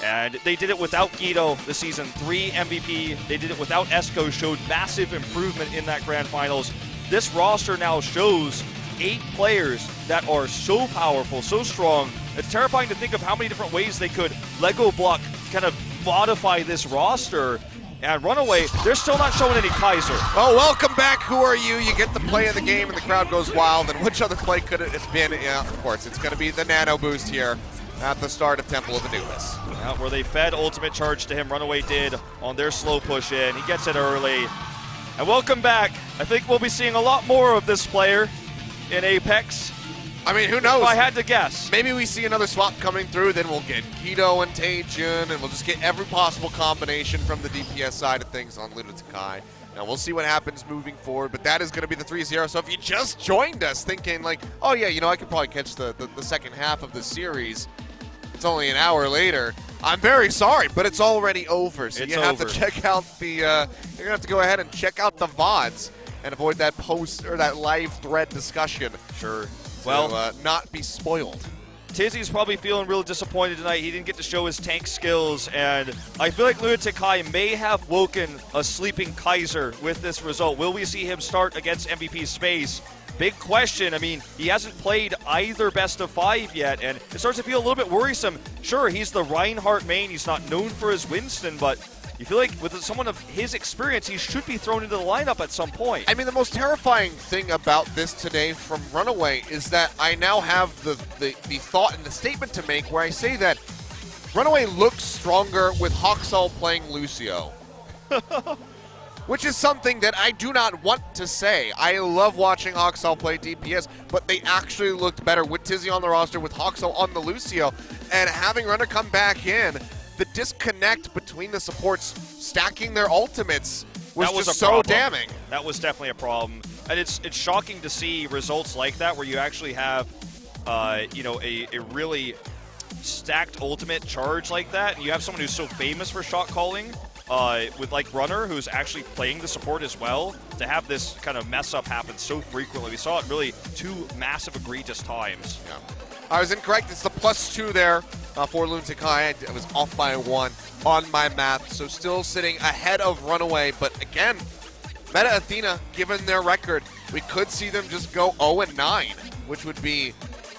And they did it without Guido, the Season 3 MVP. They did it without Esco, showed massive improvement in that Grand Finals. This roster now shows 8 players that are so powerful, so strong. It's terrifying to think of how many different ways they could Lego block, kind of modify this roster. And Runaway, they're still not showing any Kaiser. Oh, welcome back. Who are you? You get the play of the game and the crowd goes wild. And which other play could it have been? Yeah, of course, it's going to be the nano boost here at the start of Temple of Anubis. Where they fed ultimate charge to him, Runaway did on their slow push in. He gets it early. And welcome back. I think we'll be seeing a lot more of this player in Apex. I mean, who knows? If I had to guess. Maybe we see another swap coming through, then we'll get Guido and Taejun, and we'll just get every possible combination from the DPS side of things on Lunatic-Hai. Now, we'll see what happens moving forward, but that is going to be the 3-0. So if you just joined us thinking like, oh yeah, you know, I could probably catch the second half of the series, it's only an hour later. I'm very sorry, but it's already over. So it's you have over. to check out the, you're going to have to go ahead and check out the VODs and avoid that post or that live thread discussion. Sure. Well, not be spoiled. Tizzy's probably feeling real disappointed tonight. He didn't get to show his tank skills, and I feel like Lunatic-Hai may have woken a sleeping Kaiser with this result. Will we see him start against MVP Space? Big question. I mean, he hasn't played either best of 5 yet, and it starts to feel a little bit worrisome. Sure, he's the Reinhardt main. He's not known for his Winston, but you feel like with someone of his experience, he should be thrown into the lineup at some point. I mean, the most terrifying thing about this today from Runaway is that I now have the thought and the statement to make where I say that Runaway looks stronger with Hoxall playing Lucio. Which is something that I do not want to say. I love watching Hoxall play DPS, but they actually looked better with Tizzy on the roster, with Hoxall on the Lucio, and having Runner come back in. The disconnect between the supports stacking their ultimates was just so damning. That was definitely a problem, and it's shocking to see results like that where you actually have, you know, a really stacked ultimate charge like that, and you have someone who's so famous for shot calling. With like Runner, who's actually playing the support as well, to have this kind of mess up happen so frequently. We saw it really 2 massive egregious times. Yeah. I was incorrect. It's the +2 there for Lunatic-Hai. I was off by 1 on my math, so still sitting ahead of Runaway. But again, Meta Athena, given their record, we could see them just go 0-9, which would be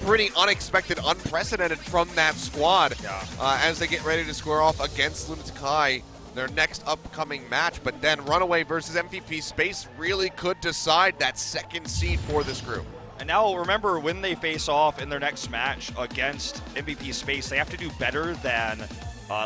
pretty unexpected, unprecedented from that squad as they get ready to square off against Lunatic-Hai, their next upcoming match. But then Runaway versus MVP Space really could decide that 2nd seed for this group. And now remember, when they face off in their next match against MVP Space, they have to do better than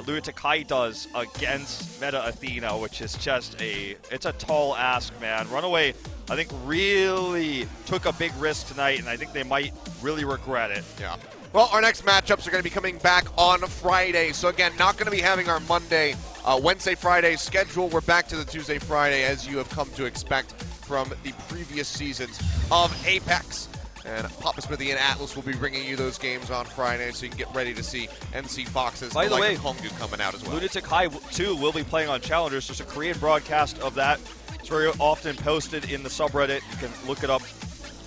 Lunatic-Hai does against Meta Athena, which is just it's a tall ask, man. Runaway, I think, really took a big risk tonight, and I think they might really regret it. Yeah. Well, our next matchups are going to be coming back on Friday. So again, not going to be having our Monday, Wednesday, Friday schedule. We're back to the Tuesday, Friday, as you have come to expect from the previous seasons of Apex. And Papa Smithy and Atlas will be bringing you those games on Friday, so you can get ready to see NC Foxes. By the way, Kongdu coming out as well. Lunatic-Hai, too, will be playing on Challengers. There's a Korean broadcast of that. It's very often posted in the subreddit. You can look it up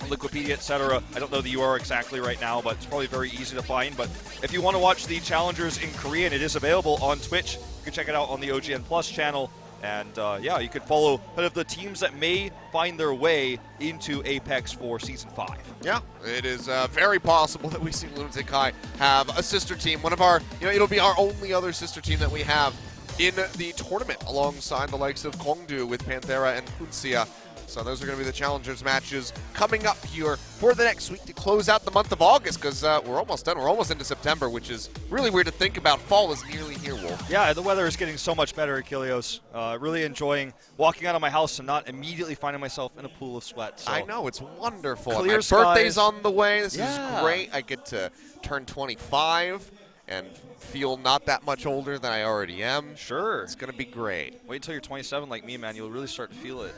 on Wikipedia, etc. I don't know the URL exactly right now, but it's probably very easy to find. But if you want to watch the Challengers in Korean, it is available on Twitch. You can check it out on the OGN Plus channel. And yeah, you could follow kind of the teams that may find their way into Apex for Season 5. Yeah, it is very possible that we see Lunatic-Hai have a sister team. One of our, it'll be our only other sister team that we have in the tournament, alongside the likes of Kongdu with Panthera and Hunsia. So those are going to be the Challengers matches coming up here for the next week to close out the month of August, because we're almost done. We're almost into September, which is really weird to think about. Fall is nearly here, Wolf. Yeah, the weather is getting so much better, Achilleos. Really enjoying walking out of my house and not immediately finding myself in a pool of sweat. So. I know, it's wonderful. Clear My skies. birthday's on the way. This is great. I get to turn 25 and feel not that much older than I already am. Sure. It's going to be great. Wait until you're 27 like me, man. You'll really start to feel it.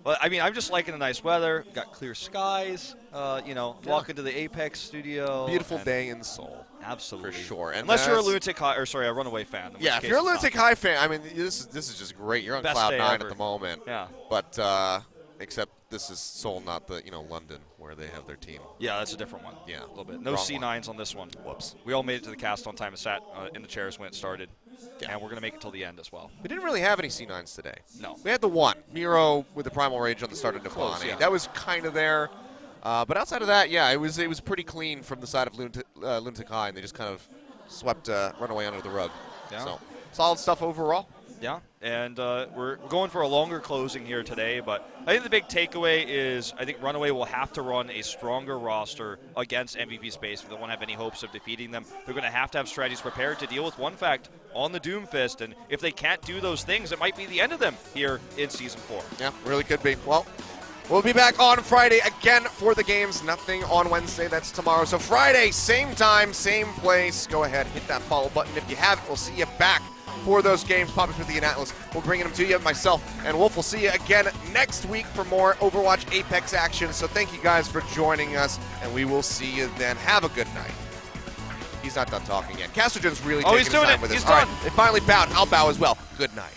But, I mean, I'm just liking the nice weather. Got clear skies. Walking to the Apex studio. Beautiful day in Seoul. Absolutely. For sure. And unless you're a Lunatic-Hai, a Runaway fan. Yeah, if you're a Lunatic-Hai fan, I mean, this is just great. You're on Best cloud day 9 ever. at the moment. Yeah. But, except this is Seoul, not the, London, where they have their team. Yeah, that's a different one. Yeah. A little bit. No Wrong C9s on this one. Whoops. We all made it to the cast on time and sat in the chairs when it started. Yeah. And we're going to make it till the end as well. We didn't really have any C9s today. No. We had the one, Miro with the Primal Rage on the start of Close, Nipani. yeah. That was kind of there. But outside of that, yeah, it was pretty clean from the side of Lunatic-Hai, and they just kind of swept Runaway under the rug. Yeah. So, solid stuff overall. Yeah, and we're going for a longer closing here today, but I think the big takeaway is I think Runaway will have to run a stronger roster against MVP Space if they won't have any hopes of defeating them. They're going to have strategies prepared to deal with one fact on the Doomfist, and if they can't do those things, it might be the end of them here in Season 4. Yeah, really could be. Well, we'll be back on Friday again for the games. Nothing on Wednesday. That's tomorrow. So Friday, same time, same place. Go ahead, hit that follow button if you haven't. We'll see you back for those games. Papa Smithy and Atlas will bring them to you. Myself and Wolf will see you again next week for more Overwatch Apex action. So thank you guys for joining us, and we will see you then. Have a good night. He's not done talking yet. Castrogen's really taking his time with us. He's done. All right, they finally bowed. I'll bow as well. Good night.